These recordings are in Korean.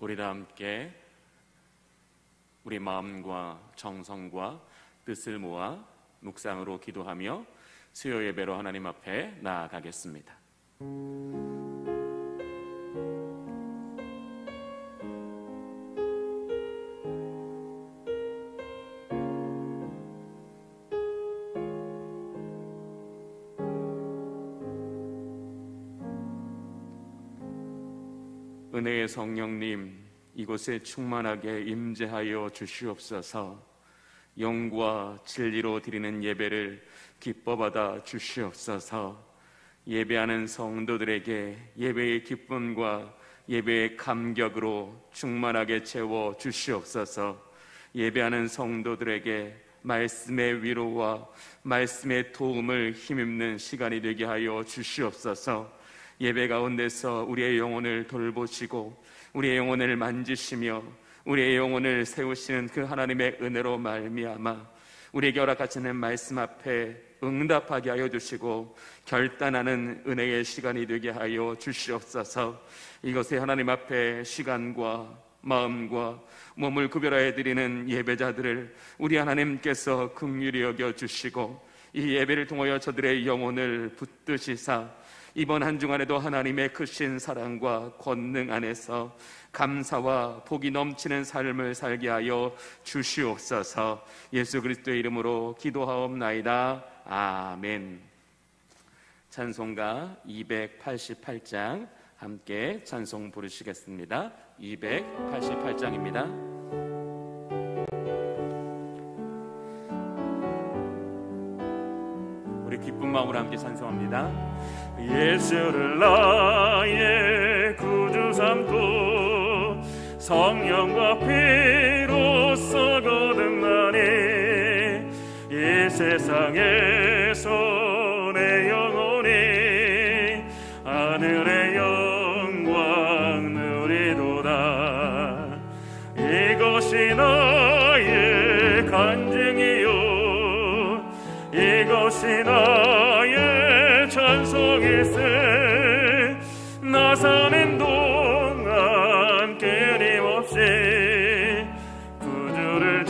우리 다 함께 우리 마음과 정성과 뜻을 모아 묵상으로 기도하며 수요 예배로 하나님 앞에 나아가겠습니다. 은혜의 성령님, 이곳에 충만하게 임재하여 주시옵소서. 영과 진리로 드리는 예배를 기뻐받아 주시옵소서. 예배하는 성도들에게 예배의 기쁨과 예배의 감격으로 충만하게 채워 주시옵소서. 예배하는 성도들에게 말씀의 위로와 말씀의 도움을 힘입는 시간이 되게 하여 주시옵소서. 예배 가운데서 우리의 영혼을 돌보시고 우리의 영혼을 만지시며 우리의 영혼을 세우시는 그 하나님의 은혜로 말미암아 우리에게 허락하시는 말씀 앞에 응답하게 하여 주시고 결단하는 은혜의 시간이 되게 하여 주시옵소서. 이것에 하나님 앞에 시간과 마음과 몸을 구별하여 드리는 예배자들을 우리 하나님께서 긍휼히 여겨주시고 이 예배를 통하여 저들의 영혼을 붙드시사 이번 한 주간에도 하나님의 크신 사랑과 권능 안에서 감사와 복이 넘치는 삶을 살게 하여 주시옵소서. 예수 그리스도의 이름으로 기도하옵나이다. 아멘. 찬송가 288장 함께 찬송 부르시겠습니다. 288장입니다. 우리 기쁜 마음으로 함께 찬송합니다. 예수를 나의 구주 삼고 성령과 피로써 거듭나니 이 세상에서 내 영혼이 하늘의 영광 누리도다. 이것이 나의 간증이요 이것이 나의 찬송일세. 나 사는 동안 끊임없이 구주를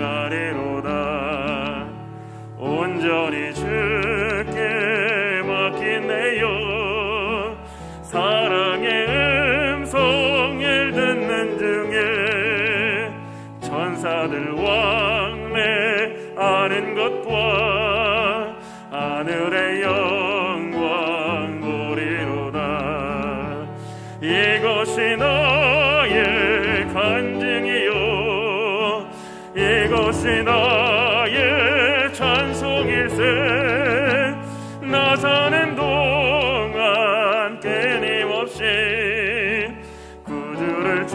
찬송하리로다. 온전히 주께 맡긴 내 영 사랑의 음성을 듣는 중에 천사들 왕래 아는 것과 하늘의 영광 보리로다. 이것이 나의 간증이요 이것이 나의 찬송일세. 나 사는 동안 끊임없이 구주를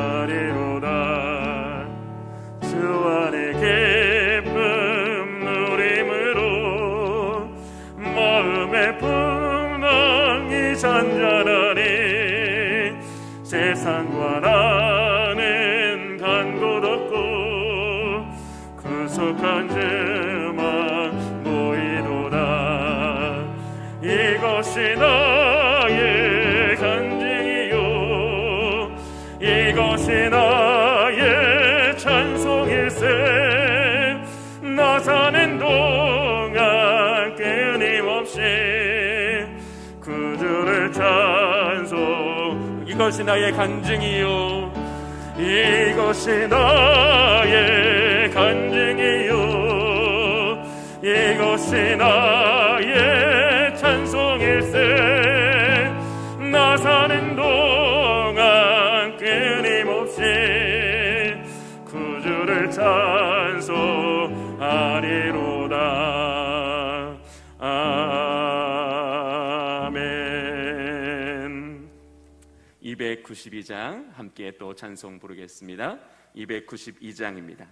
찬송하리로다. 주 안에 기쁨 누림으로 마음의 풍랑이 잔잔하니 세상과 나는 간 곳 없고 구속한 주만 보이도다. 이것이 나의 간증이요 이것이 나의 찬송일세. 나 사는 동안 끊임없이 구주를 찬송. 이것이 나의 간증이요 이것이 나의 간증이요 이것이 나의 찬송일세. 나 사는 동안 끊임없이 구주를 찬송하리로다. 아멘. 292장 함께 또 찬송 부르겠습니다. 292장입니다.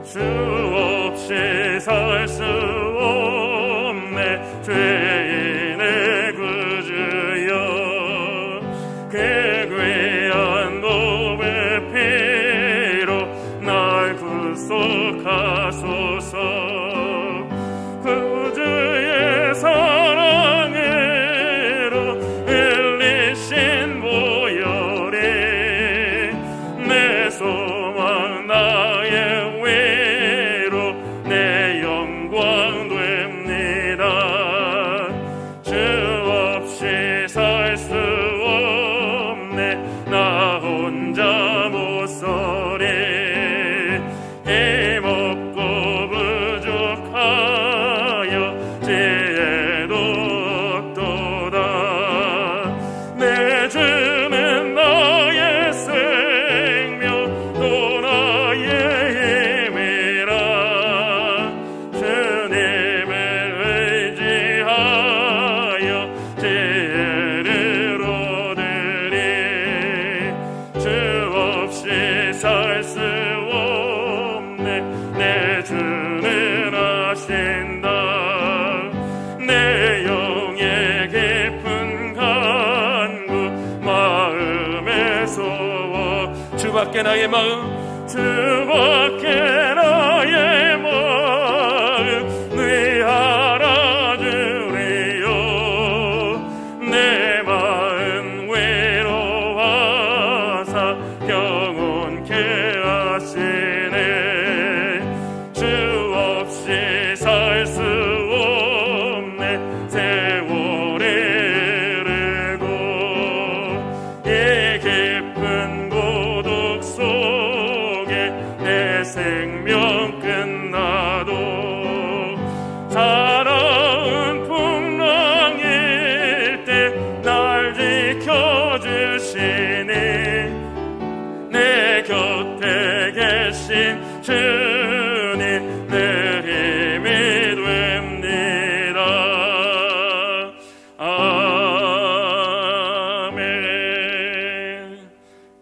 주 없이 살 수 없네 죄인의 구주여. 그 귀한 몸의 피로 날 구속 주밖에 나의 마음, 주밖에 나의 마음 네 알아주리요. 내 마음 외로워서 평온케 하시네. 주 없이 살 수 없네. 세월이 흐르고 이 깊은 고독 속에 내 생명 끝나도 사나운 풍랑일 때 날 지켜주시니 내 곁에 계신 주님 내 힘이 됩니다. 아멘.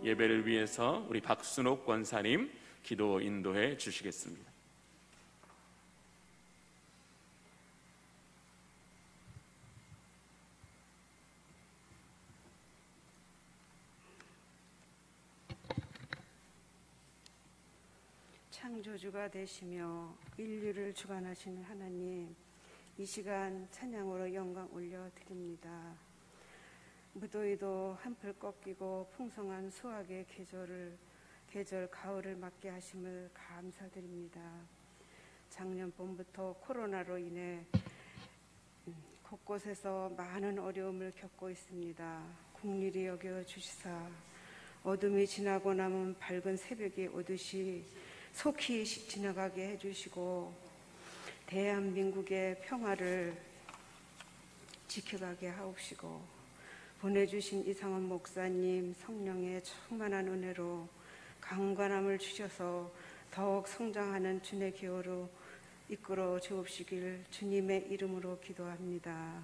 예배를 위해서 우리 박순옥 권사님 기도 인도해 주시겠습니다. 창조주가 되시며 인류를 주관하시는 하나님, 이 시간 찬양으로 영광 올려드립니다. 무더위도 한풀 꺾이고 풍성한 수확의 계절 가을을 맞게 하심을 감사드립니다. 작년 봄부터 코로나로 인해 곳곳에서 많은 어려움을 겪고 있습니다. 국리리 여겨 주시사 어둠이 지나고 남은 밝은 새벽이 오듯이 속히 지나가게 해주시고 대한민국의 평화를 지켜가게 하옵시고 보내주신 이상원 목사님 성령의 충만한 은혜로 강건함을 주셔서 더욱 성장하는 주의 기호로 이끌어 주옵시길 주님의 이름으로 기도합니다.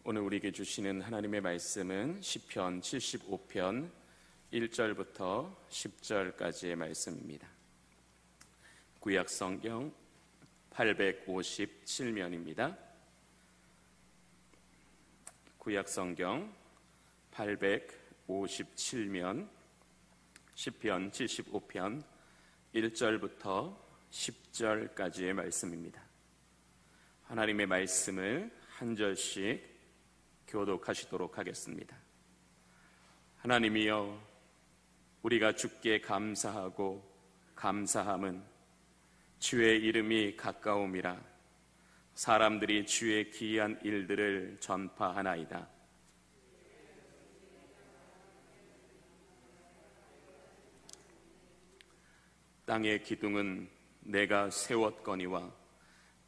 오늘 우리에게 주시는 하나님의 말씀은 시편 75편 1절부터 10절까지의 말씀입니다. 구약 성경 857면입니다. 구약 성경 857면 시편 75편 1절부터 10절까지의 말씀입니다. 하나님의 말씀을 한 절씩 교독하시도록 하겠습니다. 하나님이여, 우리가 주께 감사하고 감사함은 주의 이름이 가까움이라 사람들이 주의 기이한 일들을 전파하나이다. 땅의 기둥은 내가 세웠거니와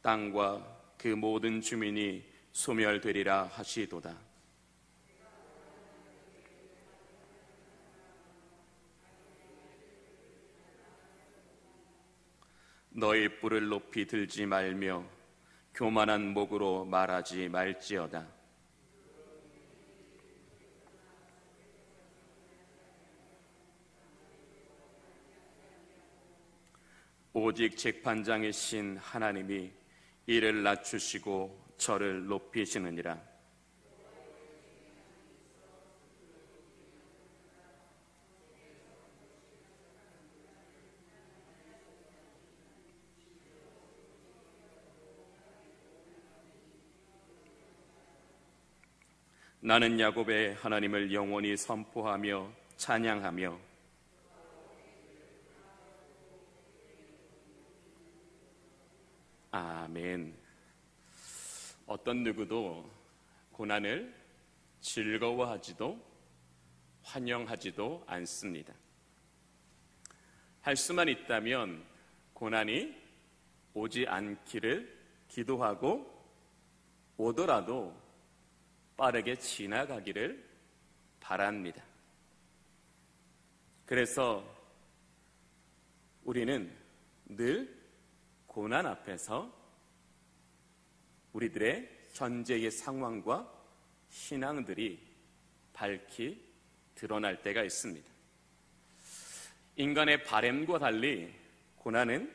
땅과 그 모든 주민이 소멸되리라 하시도다. 너희 뿔을 높이 들지 말며 교만한 목으로 말하지 말지어다. 오직 재판장이신 하나님이 이를 낮추시고 저를 높이시느니라. 나는 야곱의 하나님을 영원히 선포하며 찬양하며 아멘. 어떤 누구도 고난을 즐거워하지도 환영하지도 않습니다. 할 수만 있다면 고난이 오지 않기를 기도하고 오더라도 빠르게 지나가기를 바랍니다. 그래서 우리는 늘 고난 앞에서 우리들의 현재의 상황과 신앙들이 밝히 드러날 때가 있습니다. 인간의 바램과 달리 고난은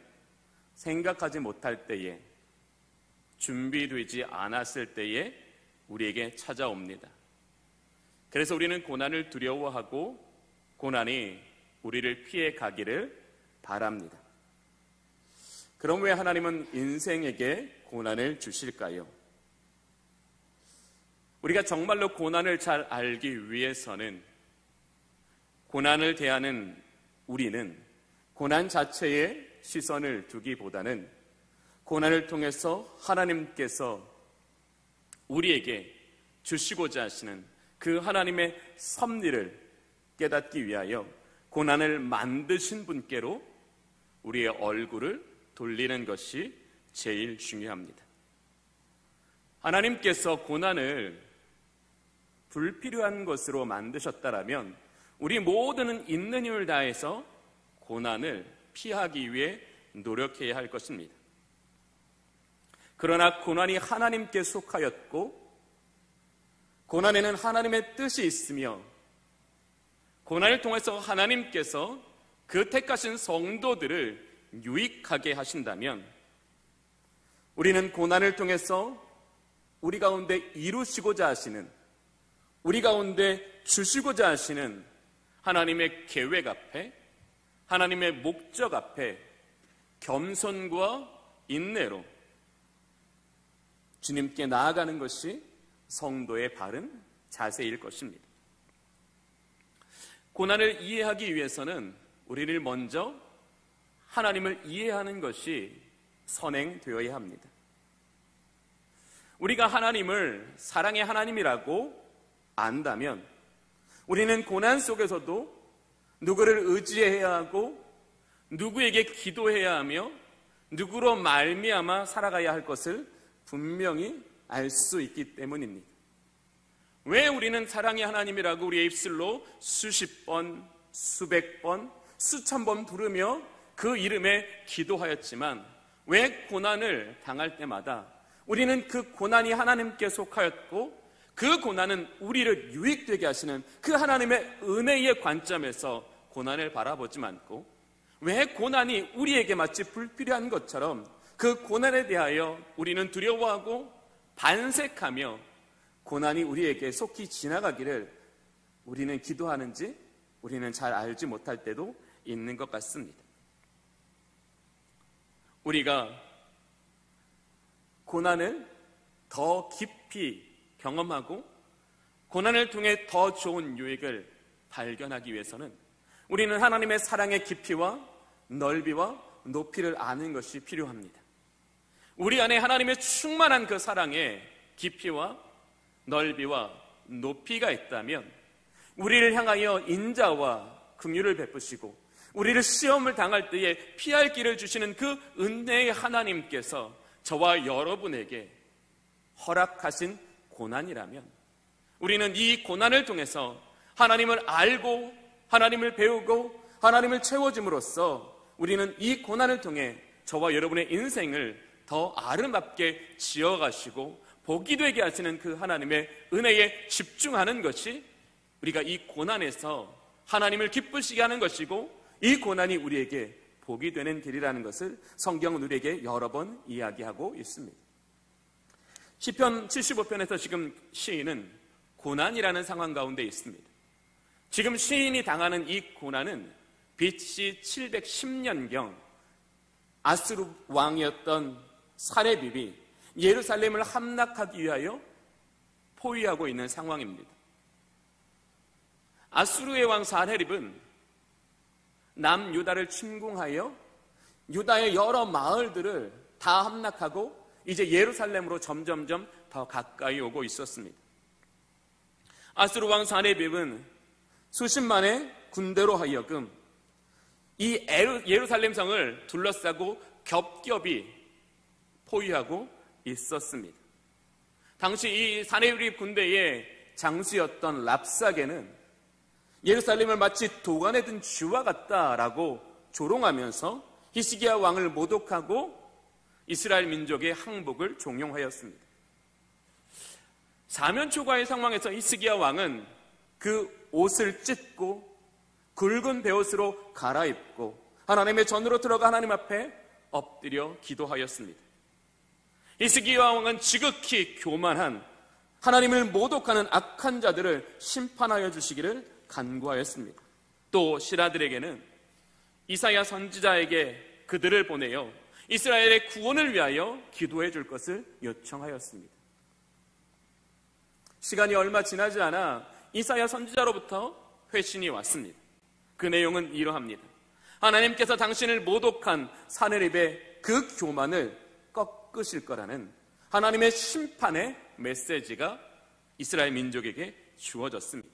생각하지 못할 때에, 준비되지 않았을 때에 우리에게 찾아옵니다. 그래서 우리는 고난을 두려워하고 고난이 우리를 피해 가기를 바랍니다. 그럼 왜 하나님은 인생에게 고난을 주실까요? 우리가 정말로 고난을 잘 알기 위해서는 고난을 대하는 우리는 고난 자체에 시선을 두기보다는 고난을 통해서 하나님께서 우리에게 주시고자 하시는 그 하나님의 섭리를 깨닫기 위하여 고난을 만드신 분께로 우리의 얼굴을 돌리는 것이 제일 중요합니다. 하나님께서 고난을 불필요한 것으로 만드셨다라면 우리 모두는 있는 힘을 다해서 고난을 피하기 위해 노력해야 할 것입니다. 그러나 고난이 하나님께 속하였고 고난에는 하나님의 뜻이 있으며 고난을 통해서 하나님께서 그 택하신 성도들을 유익하게 하신다면 우리는 고난을 통해서 우리 가운데 이루시고자 하시는, 우리 가운데 주시고자 하시는 하나님의 계획 앞에, 하나님의 목적 앞에 겸손과 인내로 주님께 나아가는 것이 성도의 바른 자세일 것입니다. 고난을 이해하기 위해서는 우리를 먼저 하나님을 이해하는 것이 선행되어야 합니다. 우리가 하나님을 사랑의 하나님이라고 안다면 우리는 고난 속에서도 누구를 의지해야 하고 누구에게 기도해야 하며 누구로 말미암아 살아가야 할 것을 분명히 알 수 있기 때문입니다. 왜 우리는 사랑의 하나님이라고 우리의 입술로 수십 번, 수백 번, 수천 번 부르며 그 이름에 기도하였지만 왜 고난을 당할 때마다 우리는 그 고난이 하나님께 속하였고 그 고난은 우리를 유익되게 하시는 그 하나님의 은혜의 관점에서 고난을 바라보지 않고 왜 고난이 우리에게 마치 불필요한 것처럼 그 고난에 대하여 우리는 두려워하고 반색하며 고난이 우리에게 속히 지나가기를 우리는 기도하는지 우리는 잘 알지 못할 때도 있는 것 같습니다. 우리가 고난을 더 깊이 경험하고 고난을 통해 더 좋은 유익을 발견하기 위해서는 우리는 하나님의 사랑의 깊이와 넓이와 높이를 아는 것이 필요합니다. 우리 안에 하나님의 충만한 그 사랑의 깊이와 넓이와 높이가 있다면 우리를 향하여 인자와 긍휼을 베푸시고 우리를 시험을 당할 때에 피할 길을 주시는 그 은혜의 하나님께서 저와 여러분에게 허락하신 고난이라면 우리는 이 고난을 통해서 하나님을 알고 하나님을 배우고 하나님을 채워줌으로써 우리는 이 고난을 통해 저와 여러분의 인생을 더 아름답게 지어가시고 복이 되게 하시는 그 하나님의 은혜에 집중하는 것이 우리가 이 고난에서 하나님을 기쁘시게 하는 것이고 이 고난이 우리에게 복이 되는 길이라는 것을 성경은 우리에게 여러 번 이야기하고 있습니다. 시편 75편에서 지금 시인은 고난이라는 상황 가운데 있습니다. 지금 시인이 당하는 이 고난은 BC 710년경 아수르 왕이었던 사렙입이 예루살렘을 함락하기 위하여 포위하고 있는 상황입니다. 아수르의 왕 사렙은 남유다를 침공하여 유다의 여러 마을들을 다 함락하고 이제 예루살렘으로 점점점 더 가까이 오고 있었습니다. 아수르 왕 사렙은 수십만의 군대로 하여금 이 예루살렘 성을 둘러싸고 겹겹이 포위하고 있었습니다. 당시 이 사네립 군대의 장수였던 랍사게는 예루살렘을 마치 도관에 든 쥐와 같다라고 조롱하면서 히스기야 왕을 모독하고 이스라엘 민족의 항복을 종용하였습니다. 사면초가의 상황에서 히스기야 왕은 그 옷을 찢고 굵은 베옷으로 갈아입고 하나님의 전으로 들어가 하나님 앞에 엎드려 기도하였습니다. 히스기야 왕은 지극히 교만한 하나님을 모독하는 악한 자들을 심판하여 주시기를 간구하였습니다. 또 신하들에게는 이사야 선지자에게 그들을 보내어 이스라엘의 구원을 위하여 기도해 줄 것을 요청하였습니다. 시간이 얼마 지나지 않아 이사야 선지자로부터 회신이 왔습니다. 그 내용은 이러합니다. 하나님께서 당신을 모독한 사내립의 그 교만을 꺾으실 거라는 하나님의 심판의 메시지가 이스라엘 민족에게 주어졌습니다.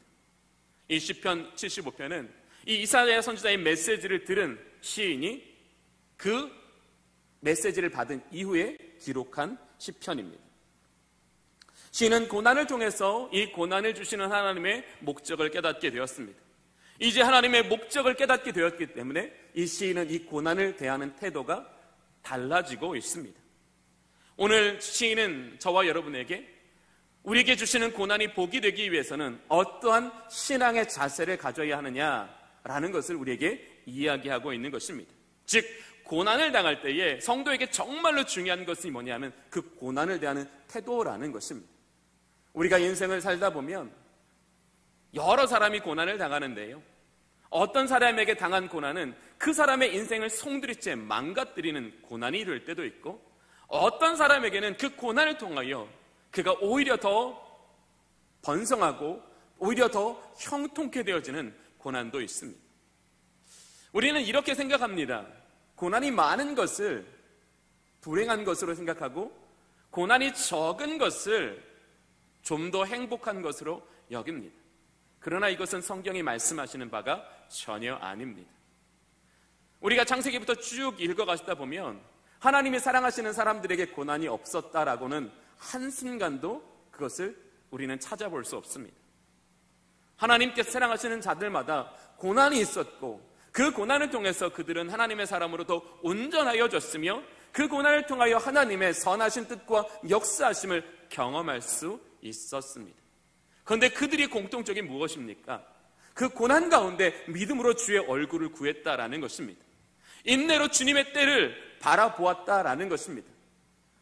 이 시편 75편은 이 이사야 선지자의 메시지를 들은 시인이 그 메시지를 받은 이후에 기록한 시편입니다. 시인은 고난을 통해서 이 고난을 주시는 하나님의 목적을 깨닫게 되었습니다. 이제 하나님의 목적을 깨닫게 되었기 때문에 이 시인은 이 고난을 대하는 태도가 달라지고 있습니다. 오늘 시인은 저와 여러분에게 우리에게 주시는 고난이 복이 되기 위해서는 어떠한 신앙의 자세를 가져야 하느냐라는 것을 우리에게 이야기하고 있는 것입니다. 즉 고난을 당할 때에 성도에게 정말로 중요한 것이 뭐냐면 그 고난을 대하는 태도라는 것입니다. 우리가 인생을 살다 보면 여러 사람이 고난을 당하는데요, 어떤 사람에게 당한 고난은 그 사람의 인생을 송두리째 망가뜨리는 고난이 될 때도 있고, 어떤 사람에게는 그 고난을 통하여 그가 오히려 더 번성하고 오히려 더 형통케 되어지는 고난도 있습니다. 우리는 이렇게 생각합니다. 고난이 많은 것을 불행한 것으로 생각하고 고난이 적은 것을 좀 더 행복한 것으로 여깁니다. 그러나 이것은 성경이 말씀하시는 바가 전혀 아닙니다. 우리가 창세기부터 쭉 읽어가시다 보면 하나님이 사랑하시는 사람들에게 고난이 없었다라고는 한순간도 그것을 우리는 찾아볼 수 없습니다. 하나님께서 사랑하시는 자들마다 고난이 있었고 그 고난을 통해서 그들은 하나님의 사람으로 더 온전하여 졌으며 그 고난을 통하여 하나님의 선하신 뜻과 역사하심을 경험할 수 있었습니다. 그런데 그들이 공통적인 무엇입니까? 그 고난 가운데 믿음으로 주의 얼굴을 구했다라는 것입니다. 인내로 주님의 때를 바라보았다라는 것입니다.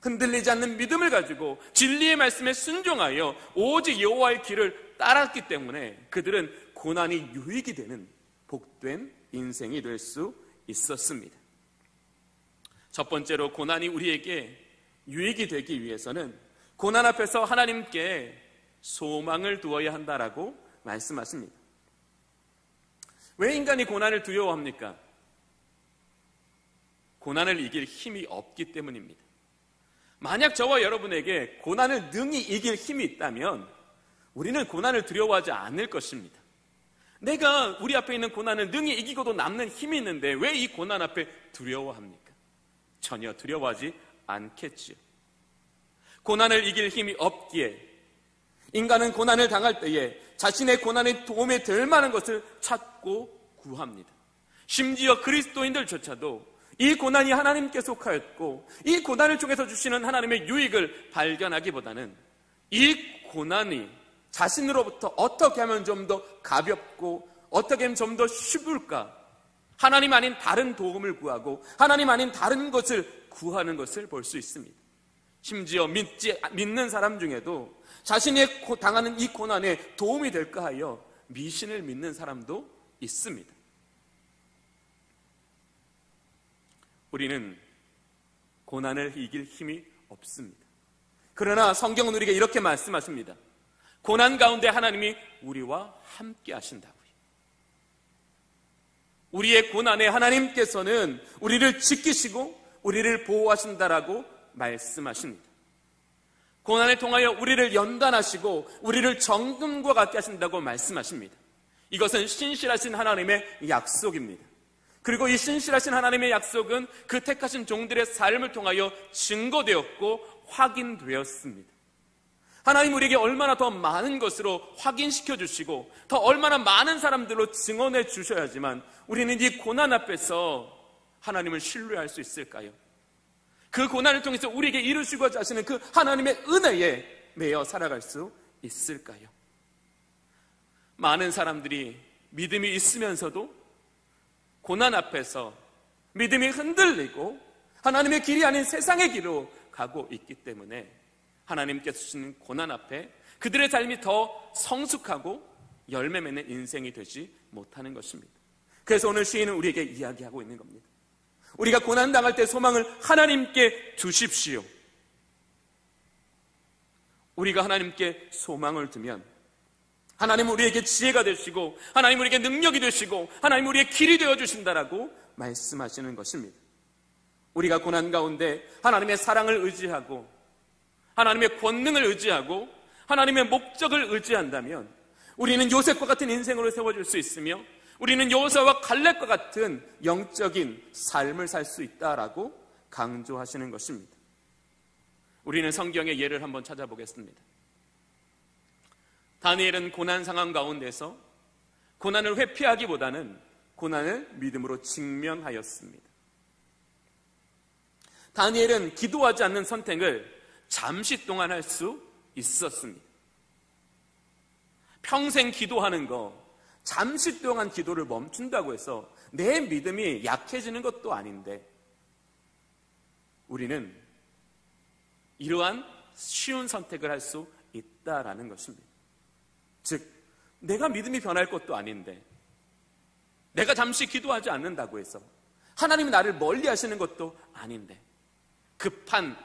흔들리지 않는 믿음을 가지고 진리의 말씀에 순종하여 오직 여호와의 길을 따랐기 때문에 그들은 고난이 유익이 되는 복된 인생이 될 수 있었습니다. 첫 번째로 고난이 우리에게 유익이 되기 위해서는 고난 앞에서 하나님께 소망을 두어야 한다라고 말씀하십니다. 왜 인간이 고난을 두려워합니까? 고난을 이길 힘이 없기 때문입니다. 만약 저와 여러분에게 고난을 능히 이길 힘이 있다면 우리는 고난을 두려워하지 않을 것입니다. 내가 우리 앞에 있는 고난을 능히 이기고도 남는 힘이 있는데 왜 이 고난 앞에 두려워합니까? 전혀 두려워하지 않겠지요. 고난을 이길 힘이 없기에 인간은 고난을 당할 때에 자신의 고난에 도움이 될 만한 것을 찾고 구합니다. 심지어 그리스도인들조차도 이 고난이 하나님께 속하였고 이 고난을 통해서 주시는 하나님의 유익을 발견하기보다는 이 고난이 자신으로부터 어떻게 하면 좀 더 가볍고 어떻게 하면 좀 더 쉬울까, 하나님 아닌 다른 도움을 구하고 하나님 아닌 다른 것을 구하는 것을 볼 수 있습니다. 심지어 믿는 사람 중에도 자신이 당하는 이 고난에 도움이 될까 하여 미신을 믿는 사람도 있습니다. 우리는 고난을 이길 힘이 없습니다. 그러나 성경은 우리에게 이렇게 말씀하십니다. 고난 가운데 하나님이 우리와 함께 하신다고요. 우리의 고난에 하나님께서는 우리를 지키시고 우리를 보호하신다라고 말씀하십니다. 고난을 통하여 우리를 연단하시고 우리를 정금과 같게 하신다고 말씀하십니다. 이것은 신실하신 하나님의 약속입니다. 그리고 이 신실하신 하나님의 약속은 그 택하신 종들의 삶을 통하여 증거되었고 확인되었습니다. 하나님 우리에게 얼마나 더 많은 것으로 확인시켜 주시고 더 얼마나 많은 사람들로 증언해 주셔야지만 우리는 이 고난 앞에서 하나님을 신뢰할 수 있을까요? 그 고난을 통해서 우리에게 이루시고자 하시는 그 하나님의 은혜에 매여 살아갈 수 있을까요? 많은 사람들이 믿음이 있으면서도 고난 앞에서 믿음이 흔들리고 하나님의 길이 아닌 세상의 길로 가고 있기 때문에 하나님께서 주시는 고난 앞에 그들의 삶이 더 성숙하고 열매 맺는 인생이 되지 못하는 것입니다. 그래서 오늘 시인은 우리에게 이야기하고 있는 겁니다. 우리가 고난당할 때 소망을 하나님께 두십시오. 우리가 하나님께 소망을 두면 하나님은 우리에게 지혜가 되시고 하나님 우리에게 능력이 되시고 하나님 우리의 길이 되어주신다라고 말씀하시는 것입니다. 우리가 고난 가운데 하나님의 사랑을 의지하고 하나님의 권능을 의지하고 하나님의 목적을 의지한다면 우리는 요셉과 같은 인생으로 세워질 수 있으며 우리는 여호수아와 갈렙과 같은 영적인 삶을 살 수 있다라고 강조하시는 것입니다. 우리는 성경의 예를 한번 찾아보겠습니다. 다니엘은 고난 상황 가운데서 고난을 회피하기보다는 고난을 믿음으로 직면하였습니다. 다니엘은 기도하지 않는 선택을 잠시 동안 할 수 있었습니다. 평생 기도하는 거 잠시 동안 기도를 멈춘다고 해서 내 믿음이 약해지는 것도 아닌데 우리는 이러한 쉬운 선택을 할 수 있다라는 것입니다. 즉 내가 믿음이 변할 것도 아닌데 내가 잠시 기도하지 않는다고 해서 하나님이 나를 멀리 하시는 것도 아닌데 급한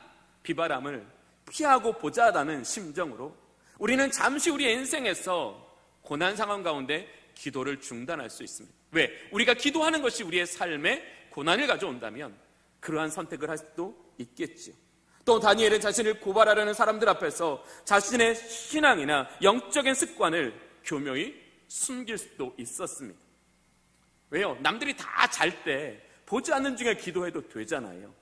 비바람을 피하고 보자라는 심정으로 우리는 잠시 우리의 인생에서 고난 상황 가운데 기도를 중단할 수 있습니다. 왜? 우리가 기도하는 것이 우리의 삶에 고난을 가져온다면 그러한 선택을 할 수도 있겠지요. 또 다니엘은 자신을 고발하려는 사람들 앞에서 자신의 신앙이나 영적인 습관을 교묘히 숨길 수도 있었습니다. 왜요? 남들이 다 잘 때 보지 않는 중에 기도해도 되잖아요.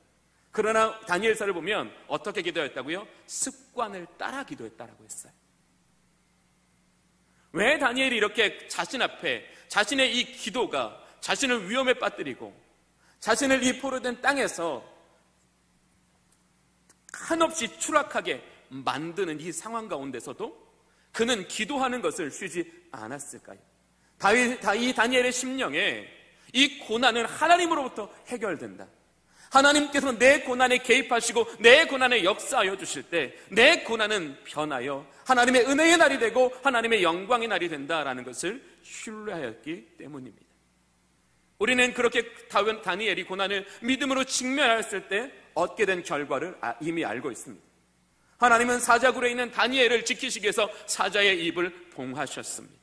그러나 다니엘서를 보면 어떻게 기도했다고요? 습관을 따라 기도했다라고 했어요. 왜 다니엘이 이렇게 자신 앞에 자신의 이 기도가 자신을 위험에 빠뜨리고 자신을 이 포로된 땅에서 한없이 추락하게 만드는 이 상황 가운데서도 그는 기도하는 것을 쉬지 않았을까요? 이 다니엘의 심령에 이 고난은 하나님으로부터 해결된다. 하나님께서 내 고난에 개입하시고 내 고난에 역사하여 주실 때 내 고난은 변하여 하나님의 은혜의 날이 되고 하나님의 영광의 날이 된다라는 것을 신뢰하였기 때문입니다. 우리는 그렇게 다니엘이 고난을 믿음으로 직면하였을 때 얻게 된 결과를 이미 알고 있습니다. 하나님은 사자굴에 있는 다니엘을 지키시기 위해서 사자의 입을 봉하셨습니다.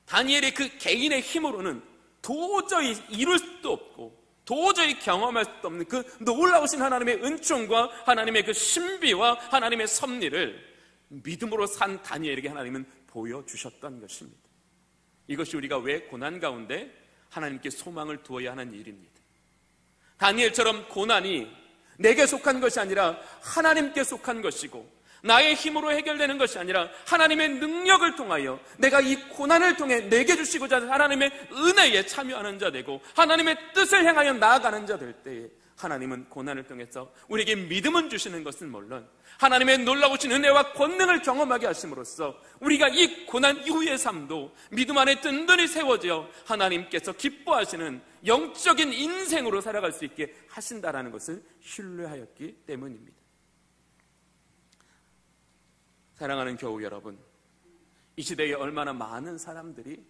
다니엘이 그 개인의 힘으로는 도저히 이룰 수도 없고 도저히 경험할 수도 없는 그 놀라우신 하나님의 은총과 하나님의 그 신비와 하나님의 섭리를 믿음으로 산 다니엘에게 하나님은 보여주셨던 것입니다. 이것이 우리가 왜 고난 가운데 하나님께 소망을 두어야 하는 일입니다. 다니엘처럼 고난이 내게 속한 것이 아니라 하나님께 속한 것이고 나의 힘으로 해결되는 것이 아니라 하나님의 능력을 통하여 내가 이 고난을 통해 내게 주시고자 하는 하나님의 은혜에 참여하는 자 되고 하나님의 뜻을 향하여 나아가는 자 될 때에 하나님은 고난을 통해서 우리에게 믿음을 주시는 것은 물론 하나님의 놀라우신 은혜와 권능을 경험하게 하심으로써 우리가 이 고난 이후의 삶도 믿음 안에 든든히 세워져 하나님께서 기뻐하시는 영적인 인생으로 살아갈 수 있게 하신다라는 것을 신뢰하였기 때문입니다. 사랑하는 교우 여러분, 이 시대에 얼마나 많은 사람들이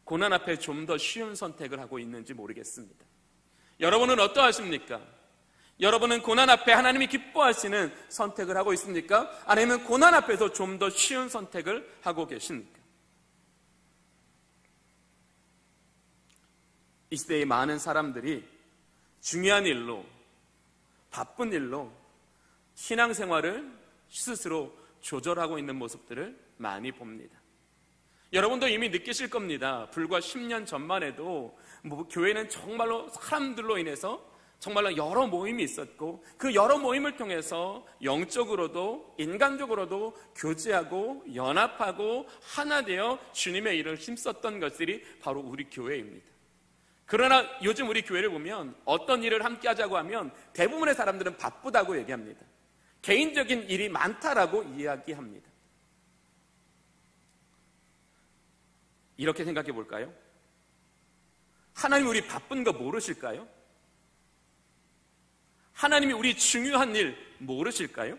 고난 앞에 좀 더 쉬운 선택을 하고 있는지 모르겠습니다. 여러분은 어떠하십니까? 여러분은 고난 앞에 하나님이 기뻐하시는 선택을 하고 있습니까? 아니면 고난 앞에서 좀 더 쉬운 선택을 하고 계십니까? 이 시대의 많은 사람들이 중요한 일로, 바쁜 일로 신앙생활을 스스로 조절하고 있는 모습들을 많이 봅니다. 여러분도 이미 느끼실 겁니다. 불과 10년 전만 해도 교회는 정말로 사람들로 인해서 정말로 여러 모임이 있었고 그 여러 모임을 통해서 영적으로도 인간적으로도 교제하고 연합하고 하나 되어 주님의 일을 힘썼던 것들이 바로 우리 교회입니다. 그러나 요즘 우리 교회를 보면 어떤 일을 함께 하자고 하면 대부분의 사람들은 바쁘다고 얘기합니다. 개인적인 일이 많다라고 이야기합니다. 이렇게 생각해 볼까요? 하나님 우리 바쁜 거 모르실까요? 하나님이 우리 중요한 일 모르실까요?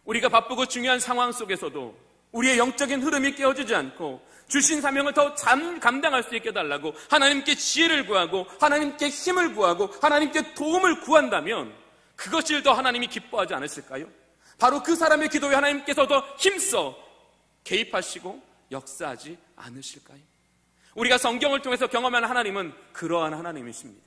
우리가 바쁘고 중요한 상황 속에서도 우리의 영적인 흐름이 깨어지지 않고 주신 사명을 더 감당할 수 있게 해달라고 하나님께 지혜를 구하고 하나님께 힘을 구하고 하나님께 도움을 구한다면 그것을 더 하나님이 기뻐하지 않으실까요? 바로 그 사람의 기도에 하나님께서 더 힘써 개입하시고 역사하지 않으실까요? 우리가 성경을 통해서 경험한 하나님은 그러한 하나님이십니다.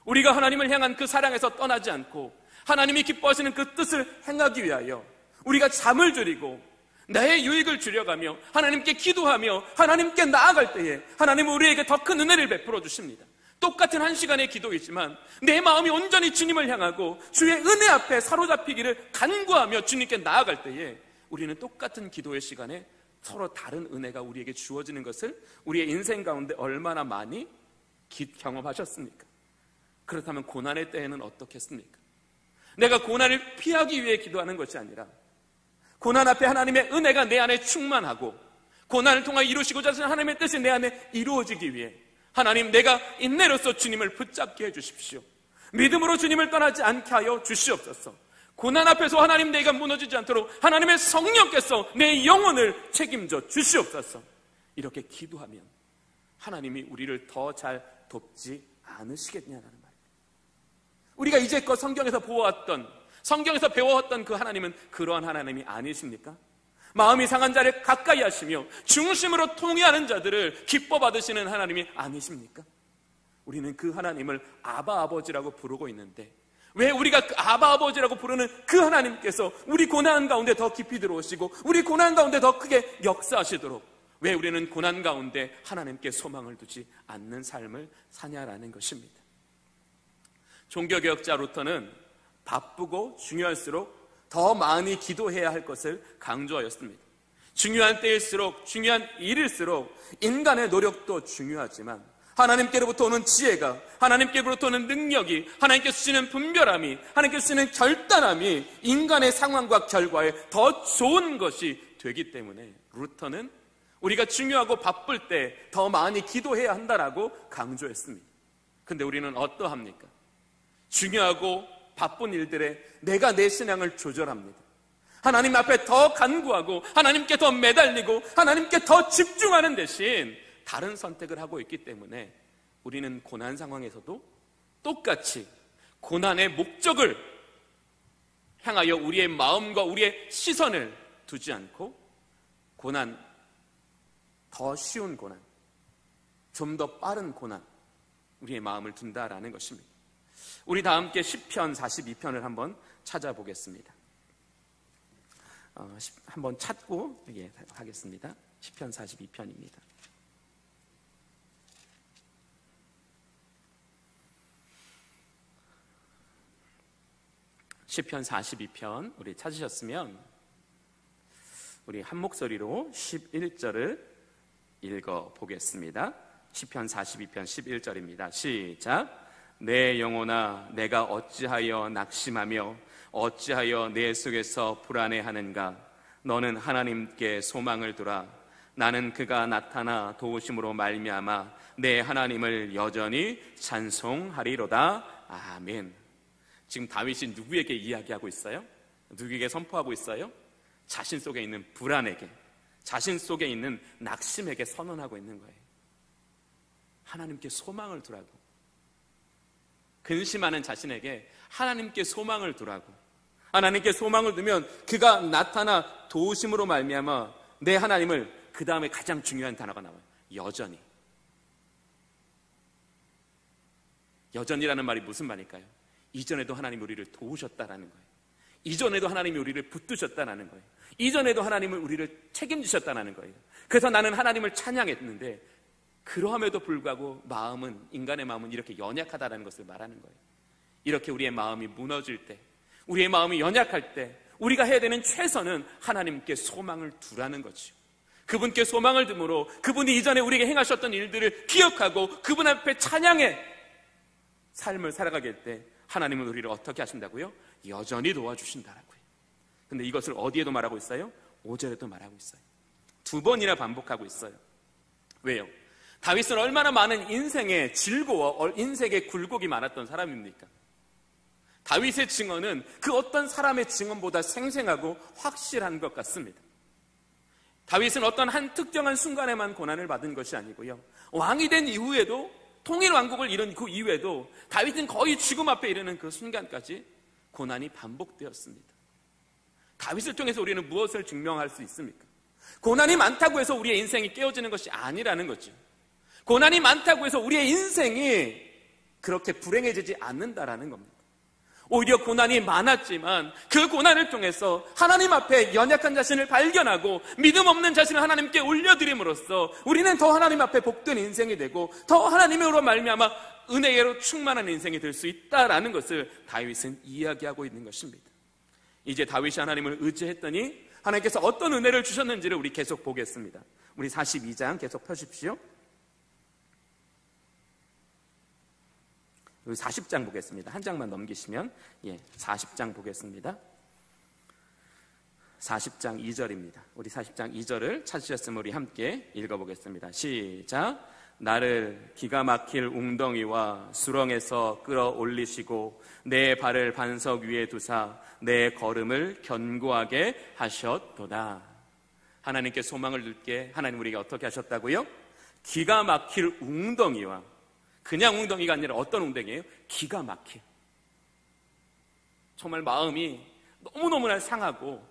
우리가 하나님을 향한 그 사랑에서 떠나지 않고 하나님이 기뻐하시는 그 뜻을 행하기 위하여 우리가 잠을 줄이고 나의 유익을 줄여가며 하나님께 기도하며 하나님께 나아갈 때에 하나님은 우리에게 더 큰 은혜를 베풀어 주십니다. 똑같은 한 시간의 기도이지만 내 마음이 온전히 주님을 향하고 주의 은혜 앞에 사로잡히기를 간구하며 주님께 나아갈 때에 우리는 똑같은 기도의 시간에 서로 다른 은혜가 우리에게 주어지는 것을 우리의 인생 가운데 얼마나 많이 경험하셨습니까? 그렇다면 고난의 때에는 어떻겠습니까? 내가 고난을 피하기 위해 기도하는 것이 아니라 고난 앞에 하나님의 은혜가 내 안에 충만하고 고난을 통하여 이루시고자 하시는 하나님의 뜻이 내 안에 이루어지기 위해 하나님 내가 인내로서 주님을 붙잡게 해주십시오. 믿음으로 주님을 떠나지 않게 하여 주시옵소서. 고난 앞에서 하나님 내가 무너지지 않도록 하나님의 성령께서 내 영혼을 책임져 주시옵소서. 이렇게 기도하면 하나님이 우리를 더 잘 돕지 않으시겠냐는 말입니다. 우리가 이제껏 성경에서 배워왔던 그 하나님은 그러한 하나님이 아니십니까? 마음이 상한 자를 가까이 하시며 중심으로 통회하는 자들을 기뻐 받으시는 하나님이 아니십니까? 우리는 그 하나님을 아바 아버지라고 부르고 있는데 왜 우리가 그 아바 아버지라고 부르는 그 하나님께서 우리 고난 가운데 더 깊이 들어오시고 우리 고난 가운데 더 크게 역사하시도록 왜 우리는 고난 가운데 하나님께 소망을 두지 않는 삶을 사냐라는 것입니다. 종교개혁자 루터는 바쁘고 중요할수록 더 많이 기도해야 할 것을 강조하였습니다. 중요한 때일수록 중요한 일일수록 인간의 노력도 중요하지만 하나님께로부터 오는 지혜가 하나님께로부터 오는 능력이 하나님께서 주시는 분별함이 하나님께서 주시는 결단함이 인간의 상황과 결과에 더 좋은 것이 되기 때문에 루터는 우리가 중요하고 바쁠 때 더 많이 기도해야 한다라고 강조했습니다. 근데 우리는 어떠합니까? 중요하고 바쁜 일들에 내가 내 신앙을 조절합니다. 하나님 앞에 더 간구하고 하나님께 더 매달리고 하나님께 더 집중하는 대신 다른 선택을 하고 있기 때문에 우리는 고난 상황에서도 똑같이 고난의 목적을 향하여 우리의 마음과 우리의 시선을 두지 않고 고난, 더 쉬운 고난, 좀 더 빠른 고난, 우리의 마음을 둔다라는 것입니다. 우리 다 함께 시편 42편을 한번 찾아보겠습니다. 한번 찾고 하겠습니다. 시편 42편입니다. 시편 42편 우리 찾으셨으면 우리 한 목소리로 11절을 읽어보겠습니다. 시편 42편 11절입니다. 시작. 내 영혼아 내가 어찌하여 낙심하며 어찌하여 내 속에서 불안해하는가. 너는 하나님께 소망을 두라. 나는 그가 나타나 도우심으로 말미암아 내 하나님을 여전히 찬송하리로다. 아멘. 지금 다윗이 누구에게 이야기하고 있어요? 누구에게 선포하고 있어요? 자신 속에 있는 불안에게, 자신 속에 있는 낙심에게 선언하고 있는 거예요. 하나님께 소망을 두라고. 근심하는 자신에게 하나님께 소망을 두라고. 하나님께 소망을 두면 그가 나타나 도우심으로 말미암아 내 하나님을, 그 다음에 가장 중요한 단어가 나와요. 여전히. 여전히라는 말이 무슨 말일까요? 이전에도 하나님이 우리를 도우셨다라는 거예요. 이전에도 하나님이 우리를 붙드셨다라는 거예요. 이전에도 하나님을 우리를 책임지셨다라는 거예요. 그래서 나는 하나님을 찬양했는데 그러함에도 불구하고 인간의 마음은 이렇게 연약하다는 것을 말하는 거예요. 이렇게 우리의 마음이 무너질 때, 우리의 마음이 연약할 때 우리가 해야 되는 최선은 하나님께 소망을 두라는 거죠. 그분께 소망을 둠으로 그분이 이전에 우리에게 행하셨던 일들을 기억하고 그분 앞에 찬양의 삶을 살아가게 할 때 하나님은 우리를 어떻게 하신다고요? 여전히 도와주신다라고요. 근데 이것을 어디에도 말하고 있어요? 5절에도 말하고 있어요. 2번이나 반복하고 있어요. 왜요? 다윗은 얼마나 많은 인생의 즐거워, 인생의 굴곡이 많았던 사람입니까? 다윗의 증언은 그 어떤 사람의 증언보다 생생하고 확실한 것 같습니다. 다윗은 어떤 한 특정한 순간에만 고난을 받은 것이 아니고요, 왕이 된 이후에도, 통일 왕국을 이룬 그 이후에도 다윗은 거의 죽음 앞에 이르는 그 순간까지 고난이 반복되었습니다. 다윗을 통해서 우리는 무엇을 증명할 수 있습니까? 고난이 많다고 해서 우리의 인생이 깨어지는 것이 아니라는 거죠. 고난이 많다고 해서 우리의 인생이 그렇게 불행해지지 않는다라는 겁니다. 오히려 고난이 많았지만 그 고난을 통해서 하나님 앞에 연약한 자신을 발견하고 믿음 없는 자신을 하나님께 올려드림으로써 우리는 더 하나님 앞에 복된 인생이 되고 더 하나님으로 말미암아 은혜로 충만한 인생이 될 수 있다라는 것을 다윗은 이야기하고 있는 것입니다. 이제 다윗이 하나님을 의지했더니 하나님께서 어떤 은혜를 주셨는지를 우리 계속 보겠습니다. 우리 42장 계속 펴십시오. 우리 40장 보겠습니다. 한 장만 넘기시면 40장 보겠습니다. 40장 2절입니다. 우리 40장 2절을 찾으셨으면 우리 함께 읽어보겠습니다. 시작. 나를 기가 막힐 웅덩이와 수렁에서 끌어올리시고 내 발을 반석 위에 두사 내 걸음을 견고하게 하셨도다. 하나님께 소망을 둘게 하나님 우리에게 어떻게 하셨다고요? 기가 막힐 웅덩이와, 그냥 웅덩이가 아니라 어떤 웅덩이에요? 기가 막힌, 정말 마음이 너무너무나 상하고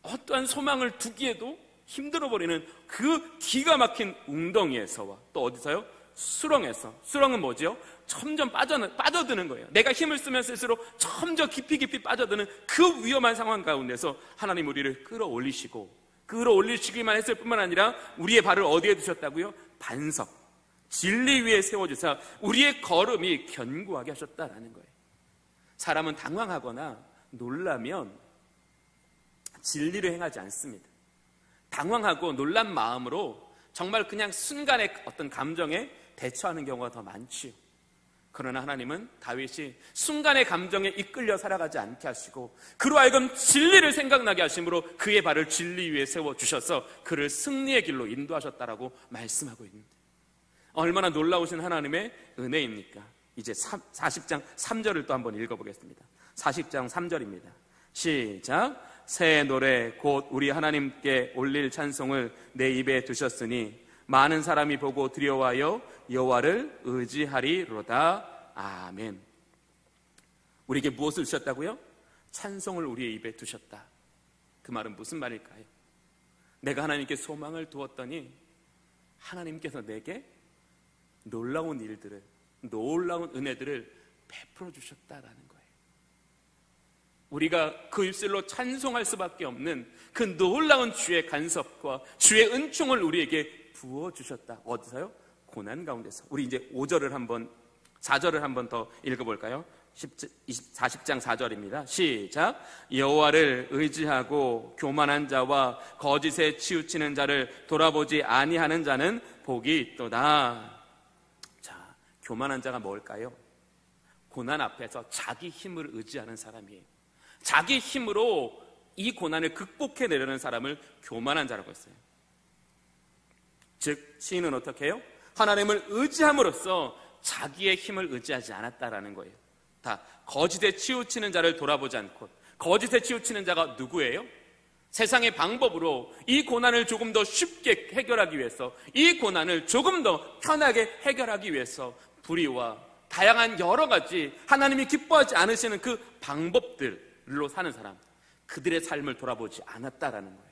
어떠한 소망을 두기에도 힘들어버리는 그 기가 막힌 웅덩이에서와 또 어디서요? 수렁에서. 수렁은 뭐죠? 점점 빠져드는 거예요. 내가 힘을 쓰면 쓸수록 점점 깊이 빠져드는 그 위험한 상황 가운데서 하나님 우리를 끌어올리시기만 했을 뿐만 아니라 우리의 발을 어디에 두셨다고요? 반석, 진리 위에 세워주사 우리의 걸음이 견고하게 하셨다라는 거예요. 사람은 당황하거나 놀라면 진리를 행하지 않습니다. 당황하고 놀란 마음으로 정말 그냥 순간의 어떤 감정에 대처하는 경우가 더 많지요. 그러나 하나님은 다윗이 순간의 감정에 이끌려 살아가지 않게 하시고 그로 하여금 진리를 생각나게 하심으로 그의 발을 진리 위에 세워주셔서 그를 승리의 길로 인도하셨다라고 말씀하고 있는데 얼마나 놀라우신 하나님의 은혜입니까? 이제 40장 3절을 또 한번 읽어보겠습니다. 40장 3절입니다. 시작. 새 노래 곧 우리 하나님께 올릴 찬송을 내 입에 두셨으니 많은 사람이 보고 두려워하여 여호와를 의지하리로다. 아멘. 우리에게 무엇을 주셨다고요? 찬송을 우리의 입에 두셨다. 그 말은 무슨 말일까요? 내가 하나님께 소망을 두었더니 하나님께서 내게 놀라운 일들을, 놀라운 은혜들을 베풀어 주셨다라는 거예요. 우리가 그 입술로 찬송할 수밖에 없는 그 놀라운 주의 간섭과 주의 은총을 우리에게 부어주셨다. 어디서요? 고난 가운데서. 우리 이제 4절을 한번 더 읽어볼까요? 40장 4절입니다. 시작. 여호와를 의지하고 교만한 자와 거짓에 치우치는 자를 돌아보지 아니하는 자는 복이 있도다. 자, 교만한 자가 뭘까요? 고난 앞에서 자기 힘을 의지하는 사람이에요. 자기 힘으로 이 고난을 극복해내려는 사람을 교만한 자라고 했어요. 즉 시인은 어떻게 해요? 하나님을 의지함으로써 자기의 힘을 의지하지 않았다라는 거예요. 다 거짓에 치우치는 자를 돌아보지 않고. 거짓에 치우치는 자가 누구예요? 세상의 방법으로 이 고난을 조금 더 쉽게 해결하기 위해서, 이 고난을 조금 더 편하게 해결하기 위해서 불의와 다양한 여러 가지 하나님이 기뻐하지 않으시는 그 방법들로 사는 사람, 그들의 삶을 돌아보지 않았다라는 거예요.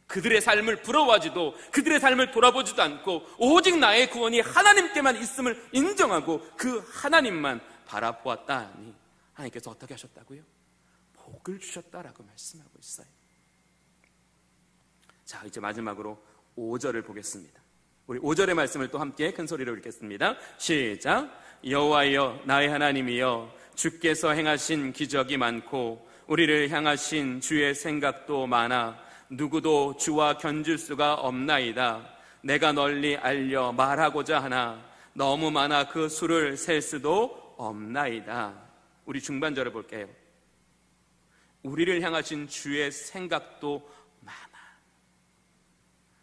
그들의 삶을 부러워하지도, 그들의 삶을 돌아보지도 않고 오직 나의 구원이 하나님께만 있음을 인정하고 그 하나님만 바라보았다니 하나님께서 어떻게 하셨다고요? 복을 주셨다라고 말씀하고 있어요. 자, 이제 마지막으로 5절을 보겠습니다. 우리 5절의 말씀을 또 함께 큰 소리로 읽겠습니다. 시작. 여호와여 나의 하나님이여 주께서 행하신 기적이 많고 우리를 향하신 주의 생각도 많아 누구도 주와 견줄 수가 없나이다. 내가 널리 알려 말하고자 하나 너무 많아 그 수를 셀 수도 없나이다. 우리 중반절을 볼게요. 우리를 향하신 주의 생각도 많아.